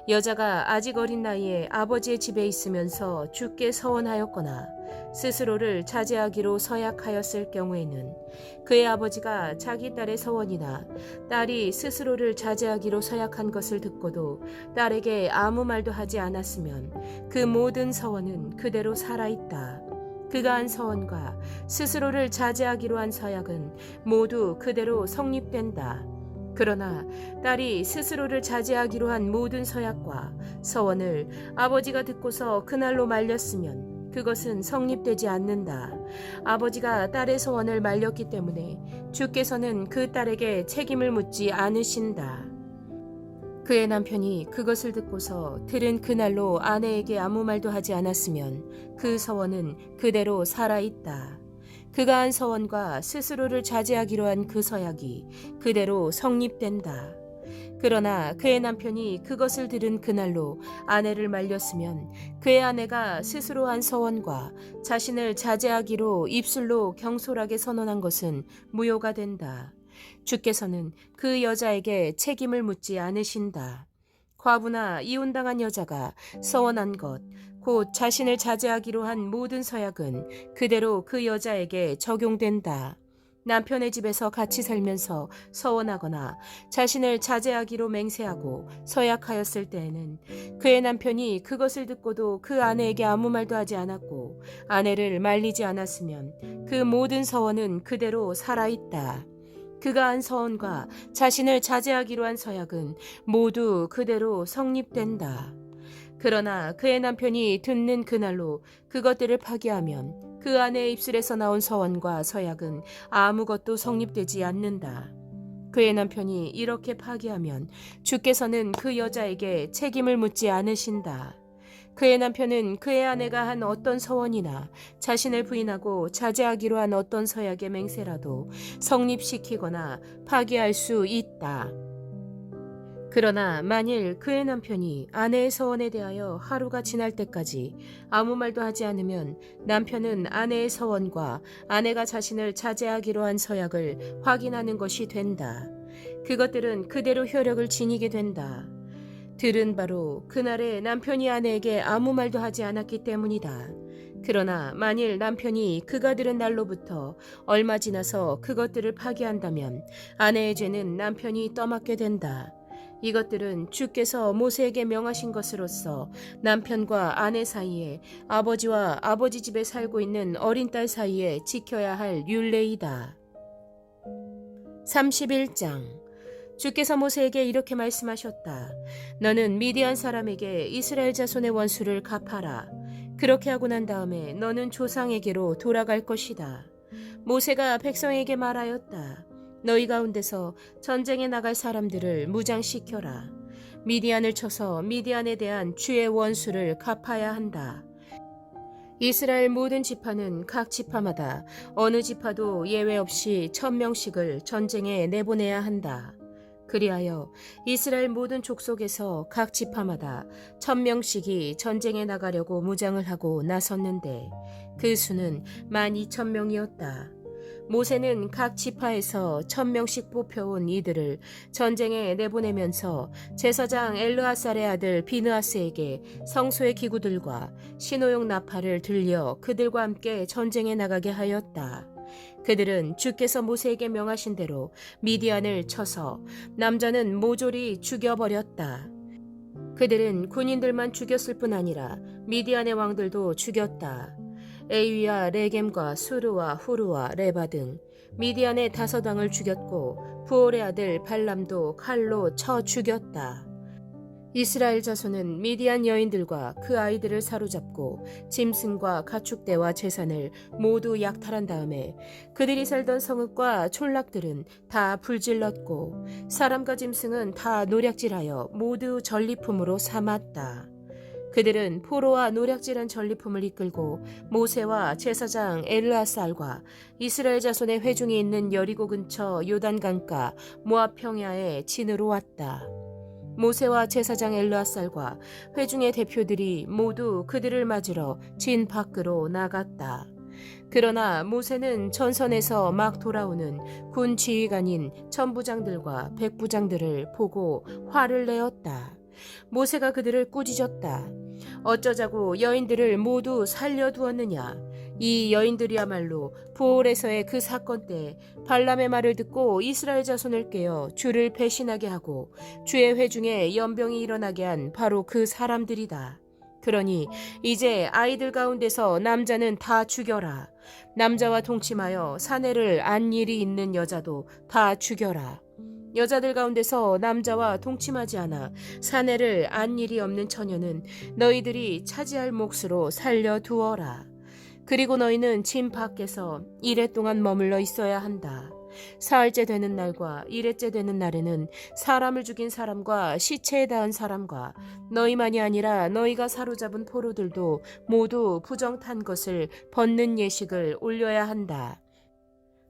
여자가 아직 어린 나이에 아버지의 집에 있으면서 주께 서원하였거나 스스로를 자제하기로 서약하였을 경우에는 그의 아버지가 자기 딸의 서원이나 딸이 스스로를 자제하기로 서약한 것을 듣고도 딸에게 아무 말도 하지 않았으면 그 모든 서원은 그대로 살아있다. 그가 한 서원과 스스로를 자제하기로 한 서약은 모두 그대로 성립된다. 그러나 딸이 스스로를 자제하기로 한 모든 서약과 서원을 아버지가 듣고서 그날로 말렸으면 그것은 성립되지 않는다. 아버지가 딸의 서원을 말렸기 때문에 주께서는 그 딸에게 책임을 묻지 않으신다. 그의 남편이 그것을 듣고서 들은 그날로 아내에게 아무 말도 하지 않았으면 그 서원은 그대로 살아있다. 그가 한 서원과 스스로를 자제하기로 한 그 서약이 그대로 성립된다. 그러나 그의 남편이 그것을 들은 그날로 아내를 말렸으면 그의 아내가 스스로 한 서원과 자신을 자제하기로 입술로 경솔하게 선언한 것은 무효가 된다. 주께서는 그 여자에게 책임을 묻지 않으신다. 과부나 이혼당한 여자가 서원한 것, 곧 자신을 자제하기로 한 모든 서약은 그대로 그 여자에게 적용된다. 남편의 집에서 같이 살면서 서원하거나 자신을 자제하기로 맹세하고 서약하였을 때에는 그의 남편이 그것을 듣고도 그 아내에게 아무 말도 하지 않았고 아내를 말리지 않았으면 그 모든 서원은 그대로 살아있다. 그가 한 서원과 자신을 자제하기로 한 서약은 모두 그대로 성립된다. 그러나 그의 남편이 듣는 그날로 그것들을 파기하면 그 아내의 입술에서 나온 서원과 서약은 아무것도 성립되지 않는다. 그의 남편이 이렇게 파기하면 주께서는 그 여자에게 책임을 묻지 않으신다. 그의 남편은 그의 아내가 한 어떤 서원이나 자신을 부인하고 자제하기로 한 어떤 서약의 맹세라도 성립시키거나 파기할 수 있다. 그러나 만일 그의 남편이 아내의 서원에 대하여 하루가 지날 때까지 아무 말도 하지 않으면 남편은 아내의 서원과 아내가 자신을 자제하기로 한 서약을 확인하는 것이 된다. 그것들은 그대로 효력을 지니게 된다. 들은 바로 그날에 남편이 아내에게 아무 말도 하지 않았기 때문이다. 그러나 만일 남편이 그가 들은 날로부터 얼마 지나서 그것들을 파기한다면 아내의 죄는 남편이 떠맡게 된다. 이것들은 주께서 모세에게 명하신 것으로서 남편과 아내 사이에 아버지와 아버지 집에 살고 있는 어린 딸 사이에 지켜야 할 율례이다. 31장 주께서 모세에게 이렇게 말씀하셨다. 너는 미디안 사람에게 이스라엘 자손의 원수를 갚아라. 그렇게 하고 난 다음에 너는 조상에게로 돌아갈 것이다. 모세가 백성에게 말하였다. 너희 가운데서 전쟁에 나갈 사람들을 무장시켜라. 미디안을 쳐서 미디안에 대한 주의 원수를 갚아야 한다. 이스라엘 모든 지파는 각 지파마다 어느 지파도 예외 없이 1000명씩을 전쟁에 내보내야 한다. 그리하여 이스라엘 모든 족속에서 각 지파마다 1000명씩이 전쟁에 나가려고 무장을 하고 나섰는데 그 수는 12,000명이었다. 모세는 각 지파에서 1000명씩 뽑혀온 이들을 전쟁에 내보내면서 제사장 엘르아살의 아들 비느하스에게 성소의 기구들과 신호용 나팔을 들려 그들과 함께 전쟁에 나가게 하였다. 그들은 주께서 모세에게 명하신 대로 미디안을 쳐서 남자는 모조리 죽여버렸다. 그들은 군인들만 죽였을 뿐 아니라 미디안의 왕들도 죽였다. 에위와 레겜과 수르와 후르와 레바 등 미디안의 5왕을 죽였고 부올의 아들 발람도 칼로 쳐 죽였다. 이스라엘 자손은 미디안 여인들과 그 아이들을 사로잡고 짐승과 가축대와 재산을 모두 약탈한 다음에 그들이 살던 성읍과 촌락들은 다 불질렀고 사람과 짐승은 다 노략질하여 모두 전리품으로 삼았다. 그들은 포로와 노략질한 전리품을 이끌고 모세와 제사장 엘르아살과 이스라엘 자손의 회중이 있는 여리고 근처 요단강가 모압 평야에 진으로 왔다. 모세와 제사장 엘르아살과 회중의 대표들이 모두 그들을 맞으러 진 밖으로 나갔다. 그러나 모세는 전선에서 막 돌아오는 군 지휘관인 천부장들과 백부장들을 보고 화를 내었다. 모세가 그들을 꾸짖었다. 어쩌자고 여인들을 모두 살려두었느냐. 이 여인들이야말로 부올에서의 그 사건 때 발람의 말을 듣고 이스라엘 자손을 깨어 주를 배신하게 하고 주의 회중에 연병이 일어나게 한 바로 그 사람들이다. 그러니 이제 아이들 가운데서 남자는 다 죽여라. 남자와 동침하여 사내를 안 일이 있는 여자도 다 죽여라. 여자들 가운데서 남자와 동침하지 않아 사내를 안 일이 없는 처녀는 너희들이 차지할 몫으로 살려두어라. 그리고 너희는 진 밖에서 이레 동안 머물러 있어야 한다. 사흘째 되는 날과 이레째 되는 날에는 사람을 죽인 사람과 시체에 닿은 사람과 너희만이 아니라 너희가 사로잡은 포로들도 모두 부정탄 것을 벗는 예식을 올려야 한다.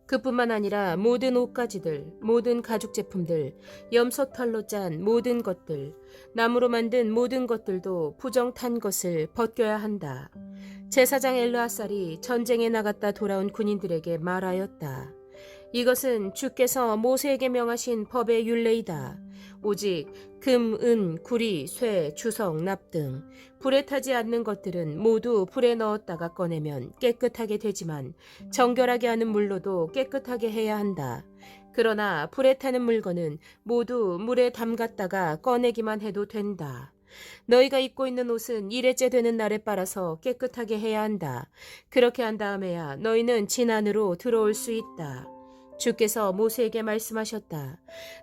그뿐만 아니라 모든 옷가지들, 모든 가죽 제품들, 염소털로 짠 모든 것들, 나무로 만든 모든 것들도 부정탄 것을 벗겨야 한다. 제사장 엘르아살이 전쟁에 나갔다 돌아온 군인들에게 말하였다. 이것은 주께서 모세에게 명하신 법의 율례이다. 오직 금, 은, 구리, 쇠, 주석, 납 등 불에 타지 않는 것들은 모두 불에 넣었다가 꺼내면 깨끗하게 되지만 정결하게 하는 물로도 깨끗하게 해야 한다. 그러나 불에 타는 물건은 모두 물에 담갔다가 꺼내기만 해도 된다. 너희가 입고 있는 옷은 일회째 되는 날에 빨아서 깨끗하게 해야 한다. 그렇게 한 다음에야 너희는 진 안으로 들어올 수 있다. 주께서 모세에게 말씀하셨다.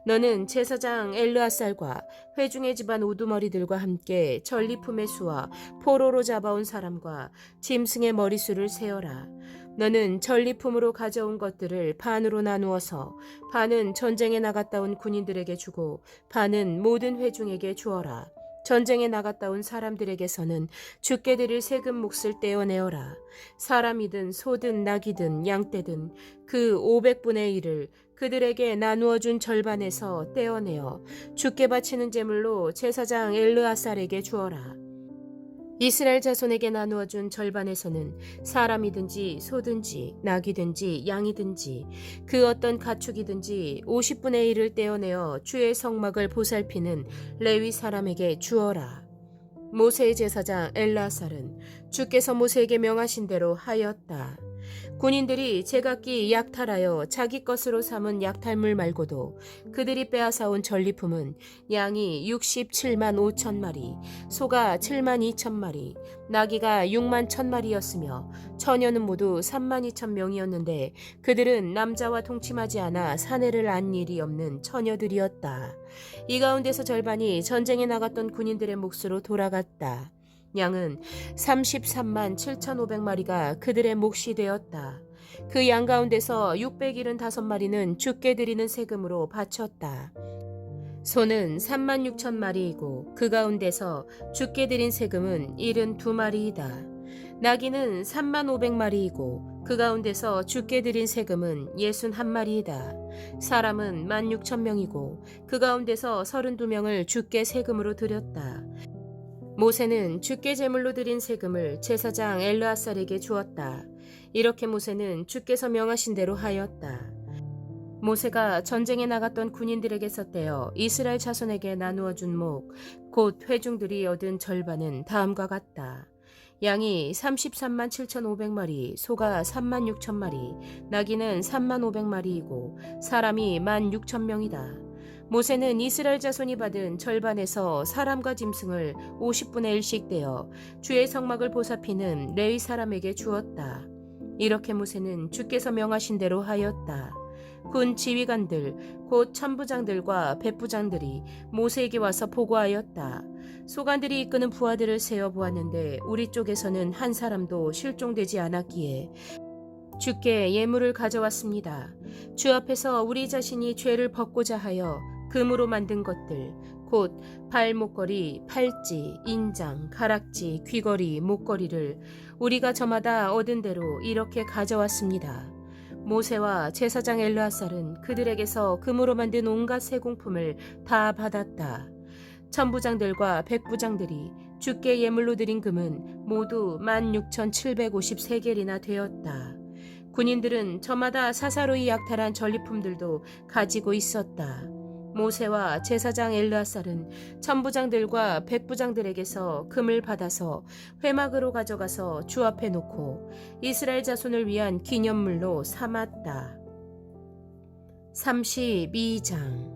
너는 제사장 엘르아살과 회중의 집안 우두머리들과 함께 전리품의 수와 포로로 잡아온 사람과 짐승의 머리수를 세어라. 너는 전리품으로 가져온 것들을 반으로 나누어서 반은 전쟁에 나갔다 온 군인들에게 주고 반은 모든 회중에게 주어라. 전쟁에 나갔다 온 사람들에게서는 주께 드릴 세금 몫을 떼어내어라. 사람이든 소든 낙이든 양떼든 그 500분의 1을 그들에게 나누어 준 절반에서 떼어내어 주께 바치는 제물로 제사장 엘르아살에게 주어라. 이스라엘 자손에게 나누어 준 절반에서는 사람이든지 소든지 낙이든지 양이든지 그 어떤 가축이든지 50분의 1을 떼어내어 주의 성막을 보살피는 레위 사람에게 주어라. 모세의 제사장 엘르아살은 주께서 모세에게 명하신 대로 하였다. 군인들이 제각기 약탈하여 자기 것으로 삼은 약탈물 말고도 그들이 빼앗아온 전리품은 양이 67만 5천 마리, 소가 7만 2천 마리, 나귀가 6만 1천 마리였으며 처녀는 모두 3만 2천 명이었는데 그들은 남자와 동침하지 않아 사내를 안 일이 없는 처녀들이었다. 이 가운데서 절반이 전쟁에 나갔던 군인들의 몫으로 돌아갔다. 양은 33만 7,500마리가 그들의 몫이 되었다. 그 양 가운데서 675마리는 주께 드리는 세금으로 바쳤다. 소는 3만 6천 마리이고 그 가운데서 주께 드린 세금은 72마리이다. 나귀는 3만 500마리이고 그 가운데서 주께 드린 세금은 61마리이다. 사람은 1만 6천 명이고 그 가운데서 32명을 주께 세금으로 드렸다. 모세는 주께 제물로 드린 세금을 제사장 엘르아살에게 주었다. 이렇게 모세는 주께서 명하신 대로 하였다. 모세가 전쟁에 나갔던 군인들에게서 떼어 이스라엘 자손에게 나누어 준 목, 곧 회중들이 얻은 절반은 다음과 같다. 양이 33만 7,500마리, 소가 3만 6천 마리, 나귀는 3만 500마리이고 사람이 1만 6천 명이다. 모세는 이스라엘 자손이 받은 절반에서 사람과 짐승을 50분의 1씩 떼어 주의 성막을 보살피는 레위 사람에게 주었다. 이렇게 모세는 주께서 명하신 대로 하였다. 군 지휘관들 곧 천부장들과 백부장들이 모세에게 와서 보고하였다. 소관들이 이끄는 부하들을 세어 보았는데 우리 쪽에서는 한 사람도 실종되지 않았기에 주께 예물을 가져왔습니다. 주 앞에서 우리 자신이 죄를 벗고자 하여 금으로 만든 것들 곧 발목걸이, 팔찌, 인장, 가락지, 귀걸이, 목걸이를 우리가 저마다 얻은 대로 이렇게 가져왔습니다. 모세와 제사장 엘르아살은 그들에게서 금으로 만든 온갖 세공품을 다 받았다. 천부장들과 백부장들이 주께 예물로 드린 금은 모두 16,753겔이나 되었다. 군인들은 저마다 사사로이 약탈한 전리품들도 가지고 있었다. 모세와 제사장 엘르아살은 천부장들과 백부장들에게서 금을 받아서 회막으로 가져가서 주 앞에 놓고 이스라엘 자손을 위한 기념물로 삼았다. 32장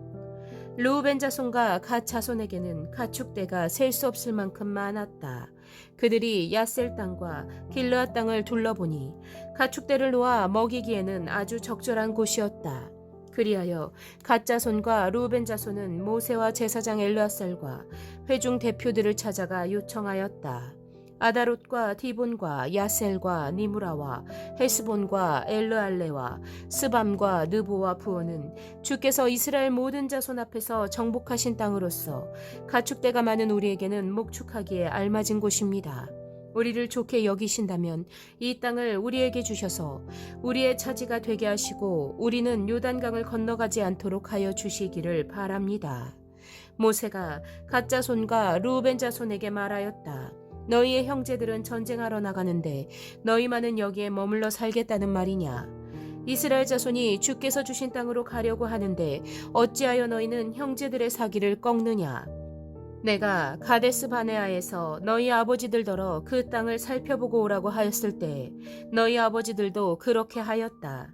르우벤 자손과 갓 자손에게는 가축대가 셀 수 없을 만큼 많았다. 그들이 야셀 땅과 길르앗 땅을 둘러보니 가축대를 놓아 먹이기에는 아주 적절한 곳이었다. 그리하여 갓 자손과 르우벤 자손은 모세와 제사장 엘르아살과 회중 대표들을 찾아가 요청하였다. 아다롯과 디본과 야셀과 니무라와 헤스본과 엘르알레와 스밤과 느보와 부온은 주께서 이스라엘 모든 자손 앞에서 정복하신 땅으로서 가축대가 많은 우리에게는 목축하기에 알맞은 곳입니다. 우리를 좋게 여기신다면 이 땅을 우리에게 주셔서 우리의 차지가 되게 하시고 우리는 요단강을 건너가지 않도록 하여 주시기를 바랍니다. 모세가 갓 자손과 루벤 자손에게 말하였다. 너희의 형제들은 전쟁하러 나가는데 너희만은 여기에 머물러 살겠다는 말이냐? 이스라엘 자손이 주께서 주신 땅으로 가려고 하는데 어찌하여 너희는 형제들의 사기를 꺾느냐? 내가 가데스 바네아에서 너희 아버지들더러 그 땅을 살펴보고 오라고 하였을 때 너희 아버지들도 그렇게 하였다.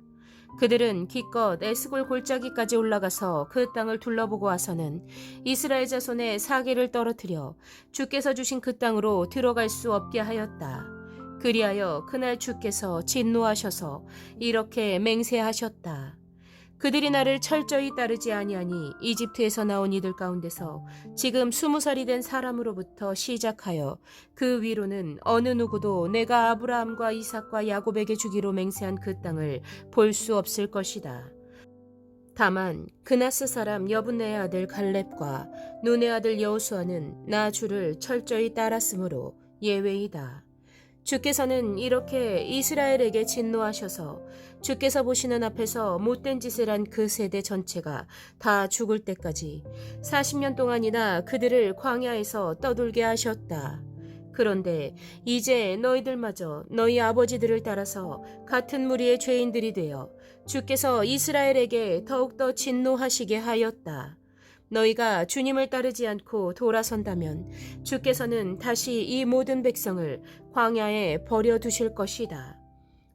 그들은 기껏 에스골 골짜기까지 올라가서 그 땅을 둘러보고 와서는 이스라엘 자손의 사기를 떨어뜨려 주께서 주신 그 땅으로 들어갈 수 없게 하였다. 그리하여 그날 주께서 진노하셔서 이렇게 맹세하셨다. 그들이 나를 철저히 따르지 아니하니 이집트에서 나온 이들 가운데서 지금 20살이 된 사람으로부터 시작하여 그 위로는 어느 누구도 내가 아브라함과 이삭과 야곱에게 주기로 맹세한 그 땅을 볼 수 없을 것이다. 다만 그나스 사람 여분네의 아들 갈렙과 눈의 아들 여호수아는 나 주를 철저히 따랐으므로 예외이다. 주께서는 이렇게 이스라엘에게 진노하셔서 주께서 보시는 앞에서 못된 짓을 한 그 세대 전체가 다 죽을 때까지 40년 동안이나 그들을 광야에서 떠돌게 하셨다. 그런데 이제 너희들마저 너희 아버지들을 따라서 같은 무리의 죄인들이 되어 주께서 이스라엘에게 더욱더 진노하시게 하였다. 너희가 주님을 따르지 않고 돌아선다면 주께서는 다시 이 모든 백성을 광야에 버려두실 것이다.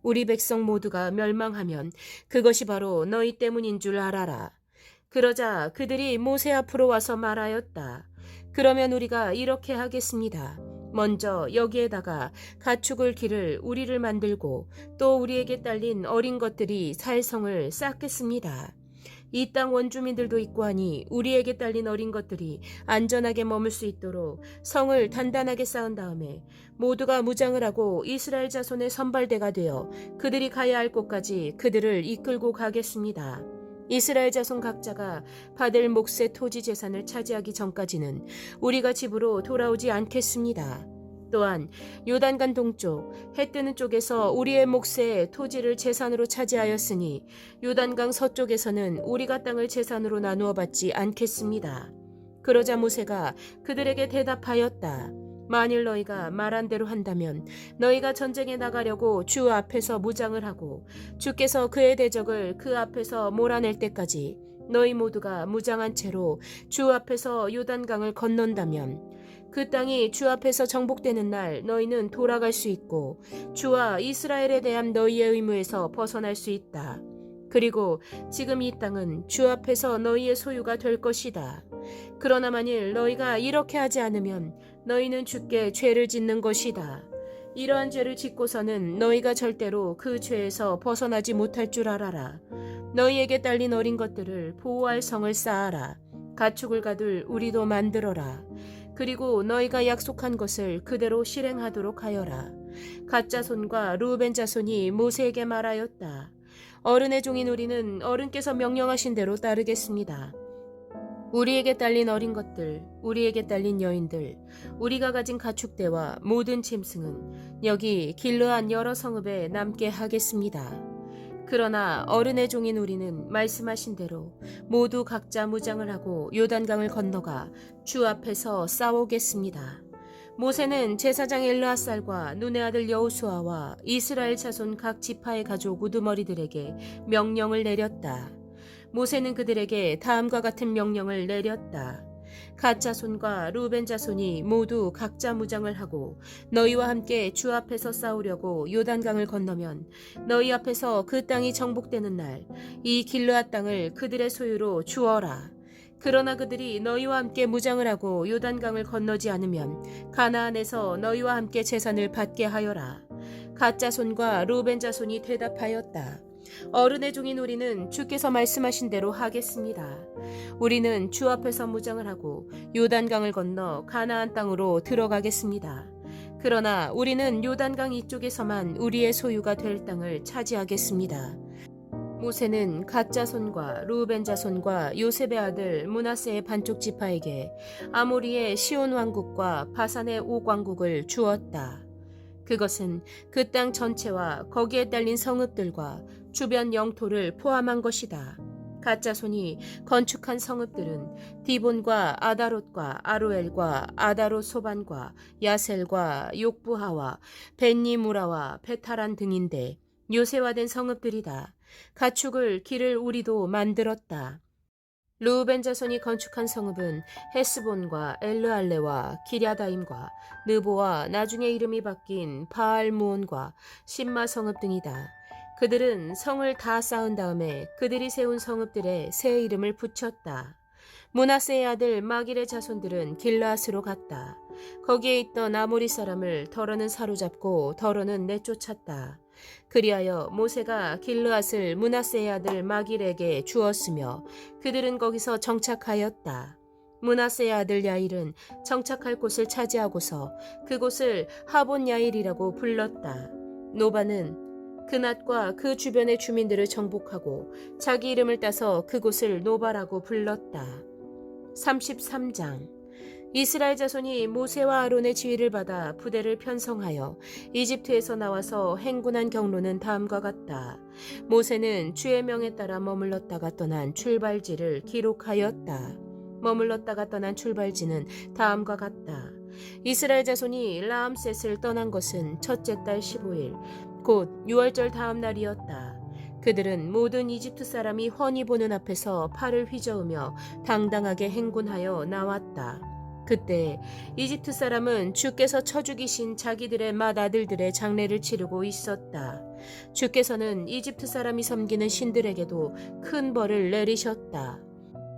우리 백성 모두가 멸망하면 그것이 바로 너희 때문인 줄 알아라. 그러자 그들이 모세 앞으로 와서 말하였다. 그러면 우리가 이렇게 하겠습니다. 먼저 여기에다가 가축을 기를 우리를 만들고 또 우리에게 딸린 어린 것들이 살 성을 쌓겠습니다. 이 땅 원주민들도 있고 하니 우리에게 딸린 어린 것들이 안전하게 머물 수 있도록 성을 단단하게 쌓은 다음에 모두가 무장을 하고 이스라엘 자손의 선발대가 되어 그들이 가야 할 곳까지 그들을 이끌고 가겠습니다. 이스라엘 자손 각자가 받을 몫의 토지 재산을 차지하기 전까지는 우리가 집으로 돌아오지 않겠습니다. 또한 요단강 동쪽 해 뜨는 쪽에서 우리의 몫의 토지를 재산으로 차지하였으니 요단강 서쪽에서는 우리가 땅을 재산으로 나누어 받지 않겠습니다. 그러자 모세가 그들에게 대답하였다. 만일 너희가 말한 대로 한다면 너희가 전쟁에 나가려고 주 앞에서 무장을 하고 주께서 그의 대적을 그 앞에서 몰아낼 때까지 너희 모두가 무장한 채로 주 앞에서 요단강을 건넌다면 그 땅이 주 앞에서 정복되는 날 너희는 돌아갈 수 있고 주와 이스라엘에 대한 너희의 의무에서 벗어날 수 있다. 그리고 지금 이 땅은 주 앞에서 너희의 소유가 될 것이다. 그러나 만일 너희가 이렇게 하지 않으면 너희는 주께 죄를 짓는 것이다. 이러한 죄를 짓고서는 너희가 절대로 그 죄에서 벗어나지 못할 줄 알아라. 너희에게 딸린 어린 것들을 보호할 성을 쌓아라. 가축을 가둘 우리도 만들어라. 그리고 너희가 약속한 것을 그대로 실행하도록 하여라. 갓 자손과 루벤 자손이 모세에게 말하였다. 어른의 종인 우리는 어른께서 명령하신 대로 따르겠습니다. 우리에게 딸린 어린 것들, 우리에게 딸린 여인들, 우리가 가진 가축대와 모든 짐승은 여기 길르한 여러 성읍에 남게 하겠습니다. 그러나 어른의 종인 우리는 말씀하신 대로 모두 각자 무장을 하고 요단강을 건너가 주 앞에서 싸우겠습니다. 모세는 제사장 엘르앗살과 눈의 아들 여호수아와 이스라엘 자손 각 지파의 가족 우두머리들에게 명령을 내렸다. 모세는 그들에게 다음과 같은 명령을 내렸다. 갓 자손과 루벤 자손이 모두 각자 무장을 하고 너희와 함께 주 앞에서 싸우려고 요단강을 건너면 너희 앞에서 그 땅이 정복되는 날 이 길르앗 땅을 그들의 소유로 주어라. 그러나 그들이 너희와 함께 무장을 하고 요단강을 건너지 않으면 가나안에서 너희와 함께 재산을 받게 하여라. 갓 자손과 루벤 자손이 대답하였다. 어른의 종인 우리는 주께서 말씀하신 대로 하겠습니다. 우리는 주 앞에서 무장을 하고 요단강을 건너 가나안 땅으로 들어가겠습니다. 그러나 우리는 요단강 이쪽에서만 우리의 소유가 될 땅을 차지하겠습니다. 모세는 갓 자손과 루벤 자손과 요셉의 아들 므낫세의 반쪽 지파에게 아모리의 시온 왕국과 바산의 옥 왕국을 주었다. 그것은 그 땅 전체와 거기에 딸린 성읍들과 주변 영토를 포함한 것이다. 갓 자손이 건축한 성읍들은 디본과 아다롯과 아로엘과 아다롯 소반과 야셀과 욕부하와 벤니무라와 베타란 등인데 요새화된 성읍들이다. 가축을 기를 우리도 만들었다. 루벤 자손이 건축한 성읍은 헤스본과 엘르알레와 기랴다임과 느보와 나중에 이름이 바뀐 바알무온과 심마 성읍 등이다. 그들은 성을 다 쌓은 다음에 그들이 세운 성읍들에 새 이름을 붙였다. 므낫세의 아들 마길의 자손들은 길르앗으로 갔다. 거기에 있던 아모리 사람을 더러는 사로잡고 더러는 내쫓았다. 그리하여 모세가 길르앗을 므낫세의 아들 마길에게 주었으며 그들은 거기서 정착하였다. 므낫세의 아들 야일은 정착할 곳을 차지하고서 그곳을 하본 야일이라고 불렀다. 노바는 그낫과 그 주변의 주민들을 정복하고 자기 이름을 따서 그곳을 노바라고 불렀다. 33장 이스라엘 자손이 모세와 아론의 지휘를 받아 부대를 편성하여 이집트에서 나와서 행군한 경로는 다음과 같다. 모세는 주의 명에 따라 머물렀다가 떠난 출발지를 기록하였다. 머물렀다가 떠난 출발지는 다음과 같다. 이스라엘 자손이 라암셋을 떠난 것은 첫째 달 15일 곧 6월절 다음 날이었다. 그들은 모든 이집트 사람이 훤히 보는 앞에서 팔을 휘저으며 당당하게 행군하여 나왔다. 그때 이집트 사람은 주께서 쳐 죽이신 자기들의 맏아들들의 장례를 치르고 있었다. 주께서는 이집트 사람이 섬기는 신들에게도 큰 벌을 내리셨다.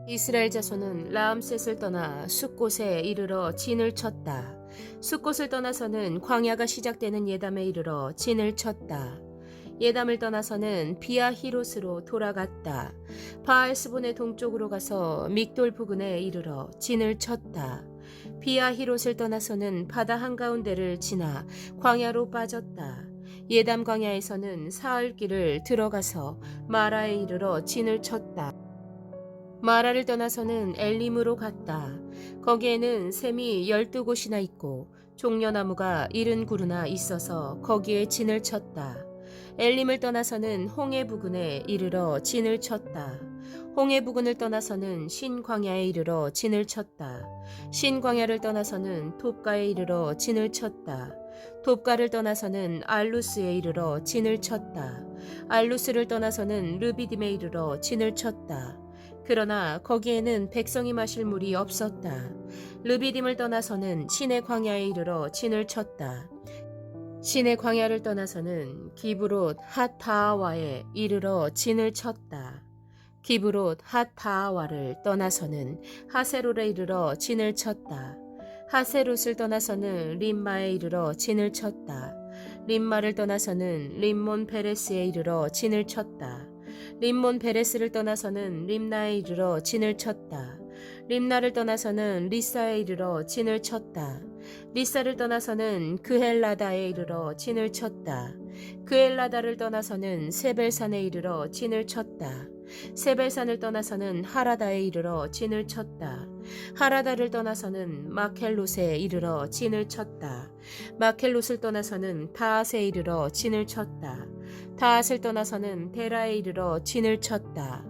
이스라엘 자손은 라암셋을 떠나 숫곳에 이르러 진을 쳤다. 숫곳을 떠나서는 광야가 시작되는 예담에 이르러 진을 쳤다. 예담을 떠나서는 비아히롯으로 돌아갔다. 바알스본의 동쪽으로 가서 믹돌 부근에 이르러 진을 쳤다. 비아히롯을 떠나서는 바다 한가운데를 지나 광야로 빠졌다. 예담 광야에서는 사흘길을 들어가서 마라에 이르러 진을 쳤다. 마라를 떠나서는 엘림으로 갔다. 거기에는 샘이 12곳이나 있고 종려나무가 70그루나 있어서 거기에 진을 쳤다. 엘림을 떠나서는 홍해 부근에 이르러 진을 쳤다. 홍해 부근을 떠나서는 신광야에 이르러 진을 쳤다. 신광야를 떠나서는 톱가에 이르러 진을 쳤다. 톱가를 떠나서는 알루스에 이르러 진을 쳤다. 알루스를 떠나서는 르비딤에 이르러 진을 쳤다. 그러나 거기에는 백성이 마실 물이 없었다. 르비딤을 떠나서는 신의 광야에 이르러 진을 쳤다. 신의 광야를 떠나서는 기브롯 핫타아와에 이르러 진을 쳤다. 기브롯 핫타아와를 떠나서는 하세롯에 이르러 진을 쳤다. 하세롯을 떠나서는 림마에 이르러 진을 쳤다. 림마를 떠나서는 림몬 베레스에 이르러 진을 쳤다. 림몬 베레스를 떠나서는 림나에 이르러 진을 쳤다. 림나를 떠나서는 리사에 이르러 진을 쳤다. 리사를 떠나서는 그헬라다에 이르러 진을 쳤다. 그헬라다를 떠나서는 세벨산에 이르러 진을 쳤다. 세벨산을 떠나서는 하라다에 이르러 진을 쳤다. 하라다를 떠나서는 마켈롯에 이르러 진을 쳤다. 마켈롯을 떠나서는 다앗에 이르러 진을 쳤다. 다앗을 떠나서는 데라에 이르러 진을 쳤다.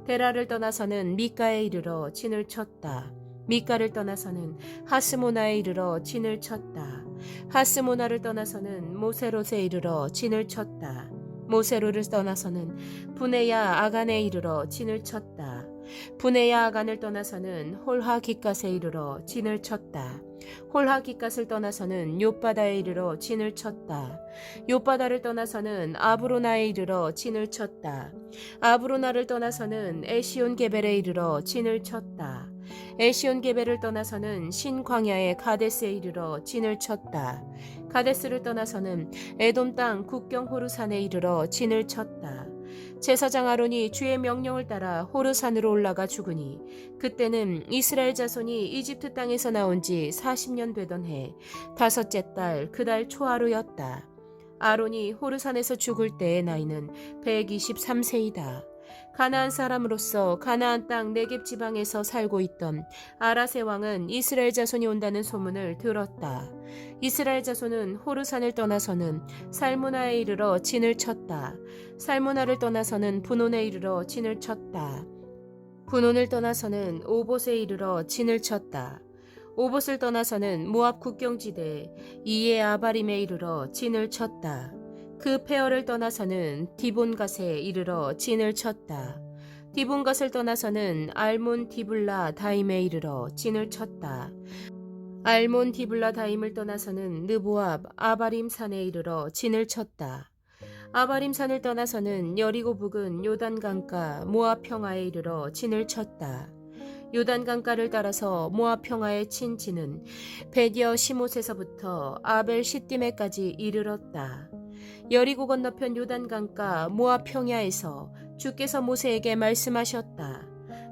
데라를 떠나서는 미가에 이르러 진을 쳤다. 미가를 떠나서는 하스모나에 이르러 진을 쳤다. 하스모나를 떠나서는 모세롯에 이르러 진을 쳤다. 모세롯을 떠나서는 부네야 아간에 이르러 진을 쳤다. 부네야 아간을 떠나서는 홀하기갓에 이르러 진을 쳤다. 홀하기갓을 떠나서는 욥바다에 이르러 진을 쳤다. 욥바다를 떠나서는 아브로나에 이르러 진을 쳤다. 아브로나를 떠나서는 에시온 게벨에 이르러 진을 쳤다. 에시온 게벨을 떠나서는 신광야의 가데스에 이르러 진을 쳤다. 가데스를 떠나서는 에돔 땅 국경 호르산에 이르러 진을 쳤다. 제사장 아론이 주의 명령을 따라 호르산으로 올라가 죽으니 그때는 이스라엘 자손이 이집트 땅에서 나온 지 40년 되던 해 다섯째 달 그 달 초하루였다. 아론이 호르산에서 죽을 때의 나이는 123세이다. 가나안 사람으로서 가나안 땅 네겝 지방에서 살고 있던 아라세 왕은 이스라엘 자손이 온다는 소문을 들었다. 이스라엘 자손은 호르산을 떠나서는 살무나에 이르러 진을 쳤다. 살무나를 떠나서는 분온에 이르러 진을 쳤다. 분온을 떠나서는 오봇에 이르러 진을 쳤다. 오봇을 떠나서는 모압 국경지대 이에 아바림에 이르러 진을 쳤다. 그 페어를 떠나서는 디본갓에 이르러 진을 쳤다. 디본갓을 떠나서는 알몬 디블라 다임에 이르러 진을 쳤다. 알몬 디블라 다임을 떠나서는 느보압 아바림 산에 이르러 진을 쳤다. 아바림 산을 떠나서는 여리고 북은 요단강가 모압 평화에 이르러 진을 쳤다. 요단강가를 따라서 모압 평화에 친 진은 베디어 시못에서부터 아벨 시띠메까지 이르렀다. 여리고 건너편 요단강가 모압 평야에서 주께서 모세에게 말씀하셨다.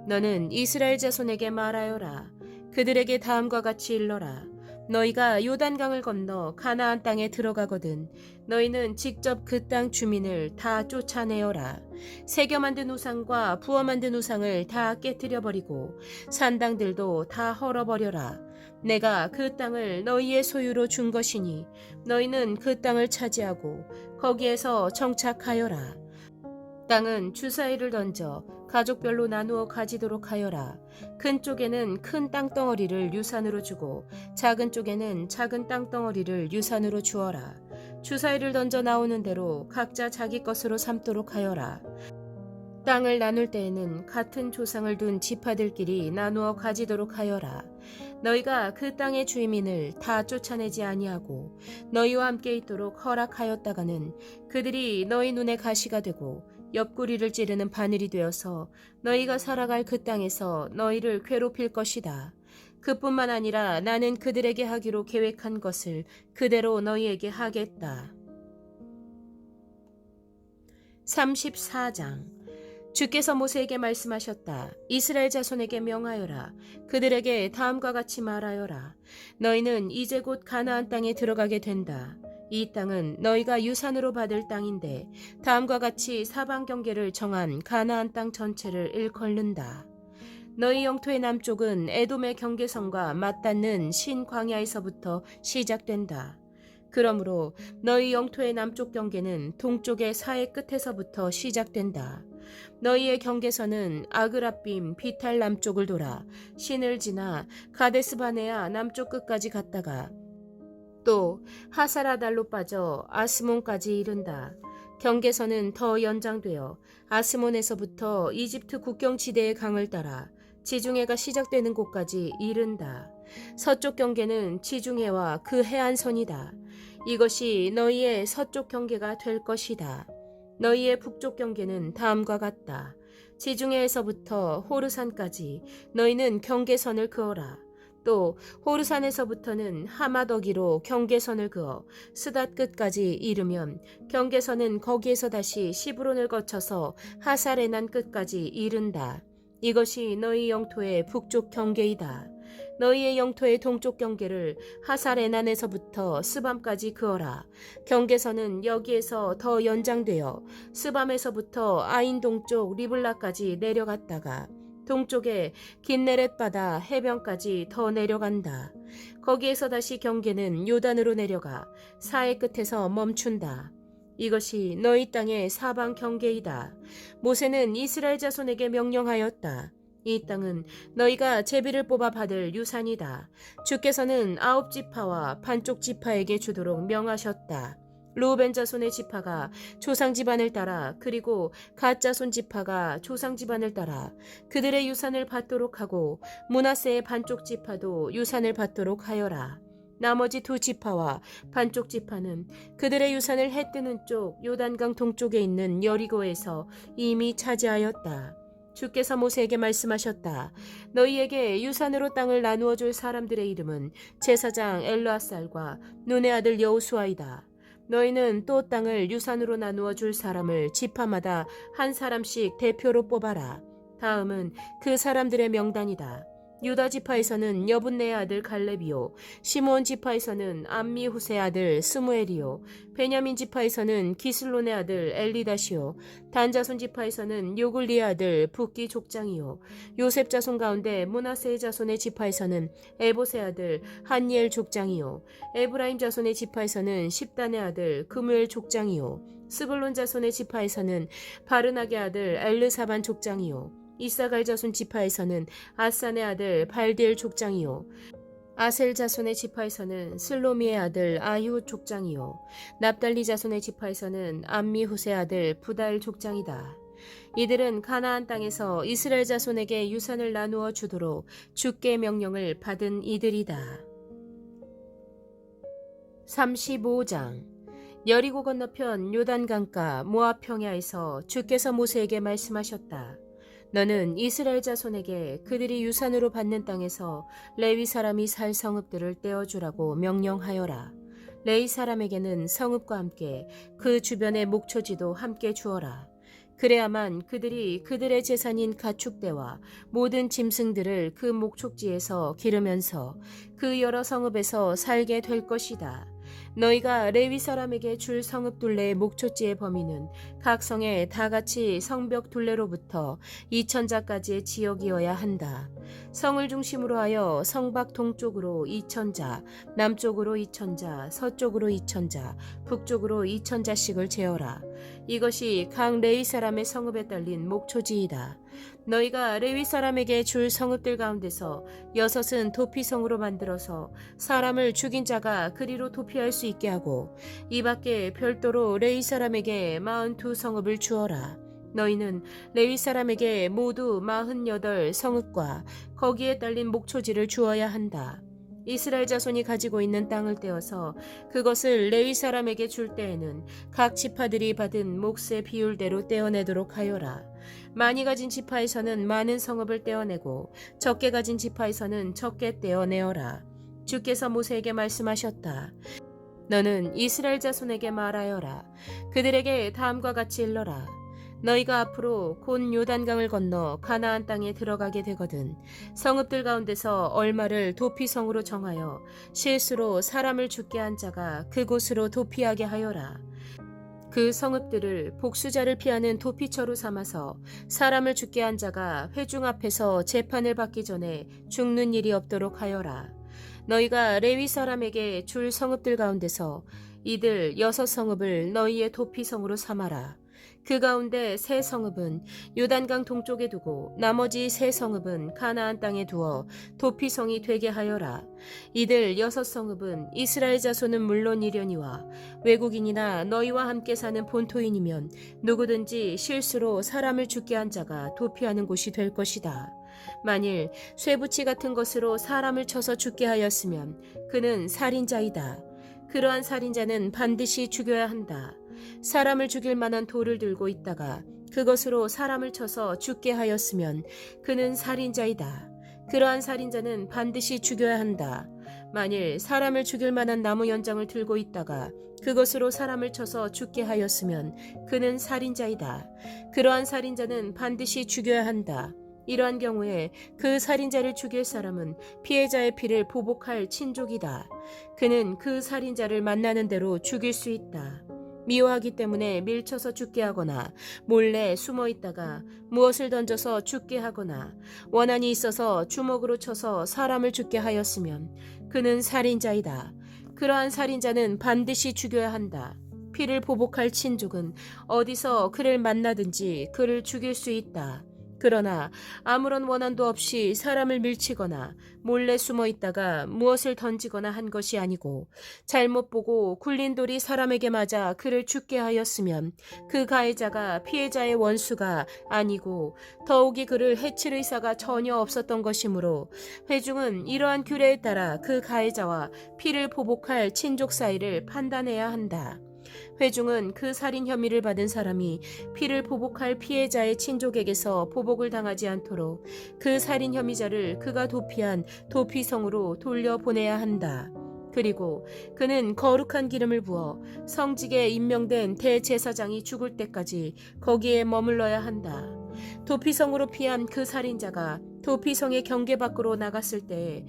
너는 이스라엘 자손에게 말하여라. 그들에게 다음과 같이 일러라. 너희가 요단강을 건너 가나안 땅에 들어가거든 너희는 직접 그 땅 주민을 다 쫓아내어라. 새겨 만든 우상과 부어 만든 우상을 다 깨뜨려버리고 산당들도 다 헐어버려라. 내가 그 땅을 너희의 소유로 준 것이니 너희는 그 땅을 차지하고 거기에서 정착하여라. 땅은 주사위를 던져 가족별로 나누어 가지도록 하여라. 큰 쪽에는 큰 땅덩어리를 유산으로 주고 작은 쪽에는 작은 땅덩어리를 유산으로 주어라. 주사위를 던져 나오는 대로 각자 자기 것으로 삼도록 하여라. 땅을 나눌 때에는 같은 조상을 둔 지파들끼리 나누어 가지도록 하여라. 너희가 그 땅의 주민을 다 쫓아내지 아니하고 너희와 함께 있도록 허락하였다가는 그들이 너희 눈에 가시가 되고 옆구리를 찌르는 바늘이 되어서 너희가 살아갈 그 땅에서 너희를 괴롭힐 것이다. 그뿐만 아니라 나는 그들에게 하기로 계획한 것을 그대로 너희에게 하겠다. 34장 주께서 모세에게 말씀하셨다. 이스라엘 자손에게 명하여라. 그들에게 다음과 같이 말하여라. 너희는 이제 곧 가나안 땅에 들어가게 된다. 이 땅은 너희가 유산으로 받을 땅인데 다음과 같이 사방 경계를 정한 가나안 땅 전체를 일컬는다. 너희 영토의 남쪽은 에돔의 경계선과 맞닿는 신 광야에서부터 시작된다. 그러므로 너희 영토의 남쪽 경계는 동쪽의 사해 끝에서부터 시작된다. 너희의 경계선은 아그라빔 비탈 남쪽을 돌아 신을 지나 가데스바네아 남쪽 끝까지 갔다가 또 하사라달로 빠져 아스몬까지 이른다. 경계선은 더 연장되어 아스몬에서부터 이집트 국경지대의 강을 따라 지중해가 시작되는 곳까지 이른다. 서쪽 경계는 지중해와 그 해안선이다. 이것이 너희의 서쪽 경계가 될 것이다. 너희의 북쪽 경계는 다음과 같다. 지중해에서부터 호르산까지 너희는 경계선을 그어라. 또 호르산에서부터는 하마더기로 경계선을 그어 스닷 끝까지 이르면 경계선은 거기에서 다시 시브론을 거쳐서 하사레난 끝까지 이른다. 이것이 너희 영토의 북쪽 경계이다. 너희의 영토의 동쪽 경계를 하사레난에서부터 스밤까지 그어라. 경계선은 여기에서 더 연장되어 스밤에서부터 아인 동쪽 리블라까지 내려갔다가 동쪽에 긴네렛 바다 해변까지 더 내려간다. 거기에서 다시 경계는 요단으로 내려가 사해 끝에서 멈춘다. 이것이 너희 땅의 사방 경계이다. 모세는 이스라엘 자손에게 명령하였다. 이 땅은 너희가 제비를 뽑아 받을 유산이다. 주께서는 9지파와 반쪽 지파에게 주도록 명하셨다. 루벤 자손의 지파가 조상 집안을 따라 그리고 갓 자손 지파가 조상 집안을 따라 그들의 유산을 받도록 하고 므낫세의 반쪽 지파도 유산을 받도록 하여라. 나머지 2지파와 반쪽 지파는 그들의 유산을 해 뜨는 쪽 요단강 동쪽에 있는 여리고에서 이미 차지하였다. 주께서 모세에게 말씀하셨다. 너희에게 유산으로 땅을 나누어 줄 사람들의 이름은 제사장 엘르아살과 눈의 아들 여호수아이다. 너희는 또 땅을 유산으로 나누어 줄 사람을 지파마다 한 사람씩 대표로 뽑아라. 다음은 그 사람들의 명단이다. 유다 지파에서는 여분네의 아들 갈렙이요 시므온 지파에서는 암미후세의 아들 스무엘이요 베냐민 지파에서는 기슬론의 아들 엘리다시요 단 자손 지파에서는 요글리의 아들 붓기 족장이요 요셉 자손 가운데 므낫세의 자손의 지파에서는 에봇의 아들 한니엘 족장이요 에브라임 자손의 지파에서는 십단의 아들 그무엘 족장이요 스불론 자손의 지파에서는 바르나게 아들 엘르사반 족장이요 이사갈 자손 지파에서는 아산의 아들 발디엘 족장이요 아셀 자손의 지파에서는 슬로미의 아들 아히უდ 족장이요 납달리 자손의 지파에서는 암미후세 아들 부다엘 족장이다. 이들은 가나안 땅에서 이스라엘 자손에게 유산을 나누어 주도록 주께 명령을 받은 이들이다. 35장 여리고 건너편 요단강가 모압 평야에서 주께서 모세에게 말씀하셨다. 너는 이스라엘 자손에게 그들이 유산으로 받는 땅에서 레위 사람이 살 성읍들을 떼어주라고 명령하여라. 레위 사람에게는 성읍과 함께 그 주변의 목초지도 함께 주어라. 그래야만 그들이 그들의 재산인 가축대와 모든 짐승들을 그 목축지에서 기르면서 그 여러 성읍에서 살게 될 것이다. 너희가 레위 사람에게 줄 성읍 둘레의 목초지의 범위는 각 성에 다같이 성벽 둘레로부터 2,000자까지의 지역이어야 한다. 성을 중심으로 하여 성 밖 동쪽으로 2,000자, 남쪽으로 2,000자, 서쪽으로 2,000자, 북쪽으로 2,000자씩을 재어라. 이것이 각 레위 사람의 성읍에 딸린 목초지이다. 너희가 레위 사람에게 줄 성읍들 가운데서 6은 도피성으로 만들어서 사람을 죽인 자가 그리로 도피할 수 있게 하고 이 밖에 별도로 레위 사람에게 42성읍을 주어라. 너희는 레위 사람에게 모두 48 성읍과 거기에 딸린 목초지를 주어야 한다. 이스라엘 자손이 가지고 있는 땅을 떼어서 그것을 레위 사람에게 줄 때에는 각 지파들이 받은 몫의 비율대로 떼어내도록 하여라. 많이 가진 지파에서는 많은 성읍을 떼어내고 적게 가진 지파에서는 적게 떼어내어라. 주께서 모세에게 말씀하셨다. 너는 이스라엘 자손에게 말하여라. 그들에게 다음과 같이 일러라. 너희가 앞으로 곧 요단강을 건너 가나안 땅에 들어가게 되거든 성읍들 가운데서 얼마를 도피성으로 정하여 실수로 사람을 죽게 한 자가 그곳으로 도피하게 하여라. 그 성읍들을 복수자를 피하는 도피처로 삼아서 사람을 죽게 한 자가 회중 앞에서 재판을 받기 전에 죽는 일이 없도록 하여라. 너희가 레위 사람에게 줄 성읍들 가운데서 이들 6성읍을 너희의 도피성으로 삼아라. 그 가운데 3성읍은 요단강 동쪽에 두고 나머지 3성읍은 가나안 땅에 두어 도피성이 되게 하여라. 이들 6성읍은 이스라엘 자손은 물론이려니와 외국인이나 너희와 함께 사는 본토인이면 누구든지 실수로 사람을 죽게 한 자가 도피하는 곳이 될 것이다. 만일 쇠붙이 같은 것으로 사람을 쳐서 죽게 하였으면 그는 살인자이다. 그러한 살인자는 반드시 죽여야 한다. 사람을 죽일 만한 돌을 들고 있다가 그것으로 사람을 쳐서 죽게 하였으면 그는 살인자이다. 그러한 살인자는 반드시 죽여야 한다. 만일 사람을 죽일 만한 나무 연장을 들고 있다가 그것으로 사람을 쳐서 죽게 하였으면 그는 살인자이다. 그러한 살인자는 반드시 죽여야 한다. 이러한 경우에 그 살인자를 죽일 사람은 피해자의 피를 보복할 친족이다. 그는 그 살인자를 만나는 대로 죽일 수 있다. 미워하기 때문에 밀쳐서 죽게 하거나 몰래 숨어 있다가 무엇을 던져서 죽게 하거나 원한이 있어서 주먹으로 쳐서 사람을 죽게 하였으면 그는 살인자이다. 그러한 살인자는 반드시 죽여야 한다. 피를 보복할 친족은 어디서 그를 만나든지 그를 죽일 수 있다. 그러나 아무런 원한도 없이 사람을 밀치거나 몰래 숨어 있다가 무엇을 던지거나 한 것이 아니고 잘못 보고 굴린 돌이 사람에게 맞아 그를 죽게 하였으면 그 가해자가 피해자의 원수가 아니고 더욱이 그를 해칠 의사가 전혀 없었던 것이므로 회중은 이러한 규례에 따라 그 가해자와 피를 보복할 친족 사이를 판단해야 한다. 회중은 그 살인 혐의를 받은 사람이 피를 보복할 피해자의 친족에게서 보복을 당하지 않도록 그 살인 혐의자를 그가 도피한 도피성으로 돌려보내야 한다. 그리고 그는 거룩한 기름을 부어 성직에 임명된 대제사장이 죽을 때까지 거기에 머물러야 한다. 도피성으로 피한 그 살인자가 도피성의 경계 밖으로 나갔을 때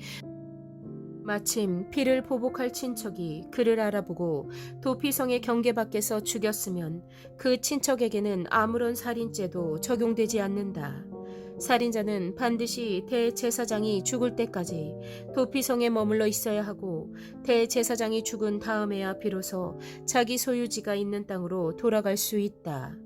마침 피를 보복할 친척이 그를 알아보고 도피성의 경계 밖에서 죽였으면 그 친척에게는 아무런 살인죄도 적용되지 않는다. 살인자는 반드시 대제사장이 죽을 때까지 도피성에 머물러 있어야 하고 대제사장이 죽은 다음에야 비로소 자기 소유지가 있는 땅으로 돌아갈 수 있다.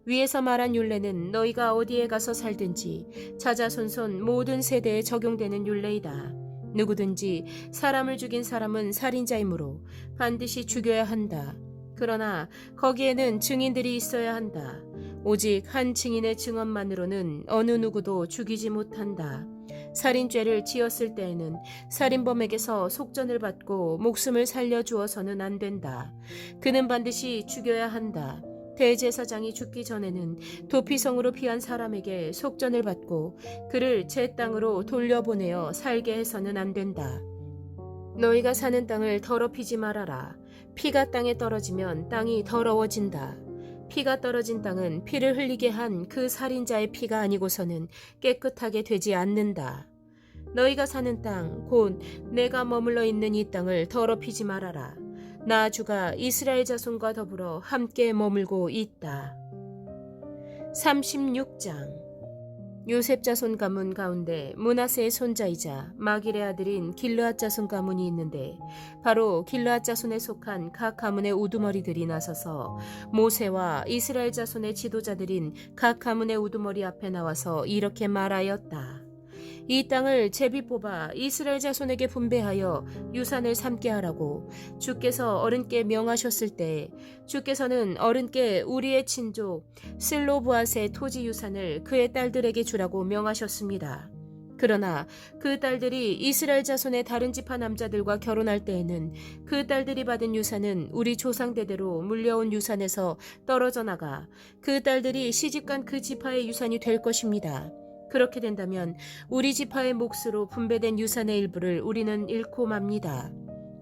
위에서 말한 율례는 너희가 어디에 가서 살든지 자자손손 모든 세대에 적용되는 율례이다. 누구든지 사람을 죽인 사람은 살인자이므로 반드시 죽여야 한다. 그러나 거기에는 증인들이 있어야 한다. 오직 한 증인의 증언만으로는 어느 누구도 죽이지 못한다. 살인죄를 지었을 때에는 살인범에게서 속전을 받고 목숨을 살려주어서는 안 된다. 그는 반드시 죽여야 한다. 대제사장이 죽기 전에는 도피성으로 피한 사람에게 속전을 받고 그를 제 땅으로 돌려보내어 살게 해서는 안 된다. 너희가 사는 땅을 더럽히지 말아라. 피가 땅에 떨어지면 땅이 더러워진다. 피가 떨어진 땅은 피를 흘리게 한 그 살인자의 피가 아니고서는 깨끗하게 되지 않는다. 너희가 사는 땅, 곧 내가 머물러 있는 이 땅을 더럽히지 말아라. 나 주가 이스라엘 자손과 더불어 함께 머물고 있다. 36장. 요셉 자손 가문 가운데 므낫세의 손자이자 마길의 아들인 길르앗 자손 가문이 있는데 바로 길르앗 자손에 속한 각 가문의 우두머리들이 나서서 모세와 이스라엘 자손의 지도자들인 각 가문의 우두머리 앞에 나와서 이렇게 말하였다. 이 땅을 제비 뽑아 이스라엘 자손에게 분배하여 유산을 삼게 하라고 주께서 어른께 명하셨을 때 주께서는 어른께 우리의 친족 슬로브앗의 토지 유산을 그의 딸들에게 주라고 명하셨습니다. 그러나 그 딸들이 이스라엘 자손의 다른 지파 남자들과 결혼할 때에는 그 딸들이 받은 유산은 우리 조상 대대로 물려온 유산에서 떨어져 나가 그 딸들이 시집간 그 지파의 유산이 될 것입니다. 그렇게 된다면 우리 지파의 몫으로 분배된 유산의 일부를 우리는 잃고 맙니다.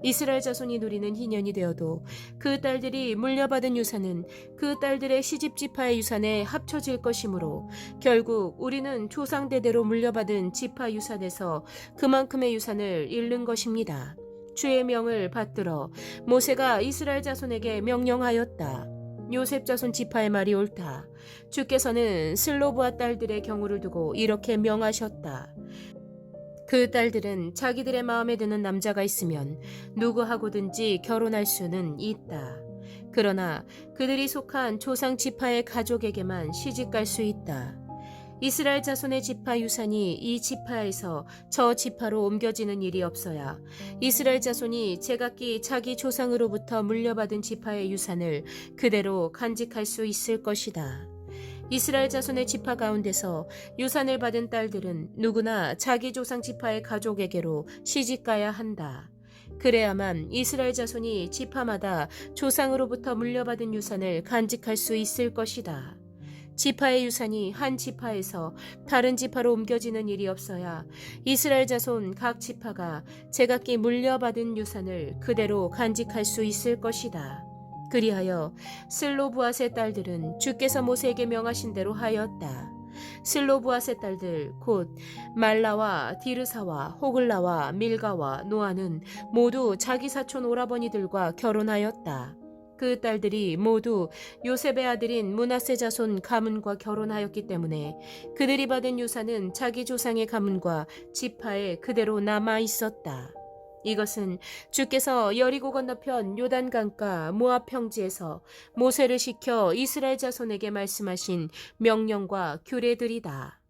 이스라엘 자손이 누리는 희년이 되어도 그 딸들이 물려받은 유산은 그 딸들의 시집 지파의 유산에 합쳐질 것이므로 결국 우리는 조상 대대로 물려받은 지파 유산에서 그만큼의 유산을 잃는 것입니다. 주의 명을 받들어 모세가 이스라엘 자손에게 명령하였다. 요셉 자손 지파의 말이 옳다. 주께서는 슬로브앗 딸들의 경우를 두고 이렇게 명하셨다. 그 딸들은 자기들의 마음에 드는 남자가 있으면 누구하고든지 결혼할 수는 있다. 그러나 그들이 속한 조상 지파의 가족에게만 시집갈 수 있다. 이스라엘 자손의 지파 유산이 이 지파에서 저 지파로 옮겨지는 일이 없어야 이스라엘 자손이 제각기 자기 조상으로부터 물려받은 지파의 유산을 그대로 간직할 수 있을 것이다. 이스라엘 자손의 지파 가운데서 유산을 받은 딸들은 누구나 자기 조상 지파의 가족에게로 시집가야 한다. 그래야만 이스라엘 자손이 지파마다 조상으로부터 물려받은 유산을 간직할 수 있을 것이다. 지파의 유산이 한 지파에서 다른 지파로 옮겨지는 일이 없어야 이스라엘 자손 각 지파가 제각기 물려받은 유산을 그대로 간직할 수 있을 것이다. 그리하여 슬로브앗의 딸들은 주께서 모세에게 명하신 대로 하였다. 슬로브앗의 딸들 곧 말라와 디르사와 호글라와 밀가와 노아는 모두 자기 사촌 오라버니들과 결혼하였다. 그 딸들이 모두 요셉의 아들인 므낫세 자손 가문과 결혼하였기 때문에 그들이 받은 유산은 자기 조상의 가문과 지파에 그대로 남아 있었다. 이것은 주께서 여리고 건너편 요단강가 모압 평지에서 모세를 시켜 이스라엘 자손에게 말씀하신 명령과 규례들이다.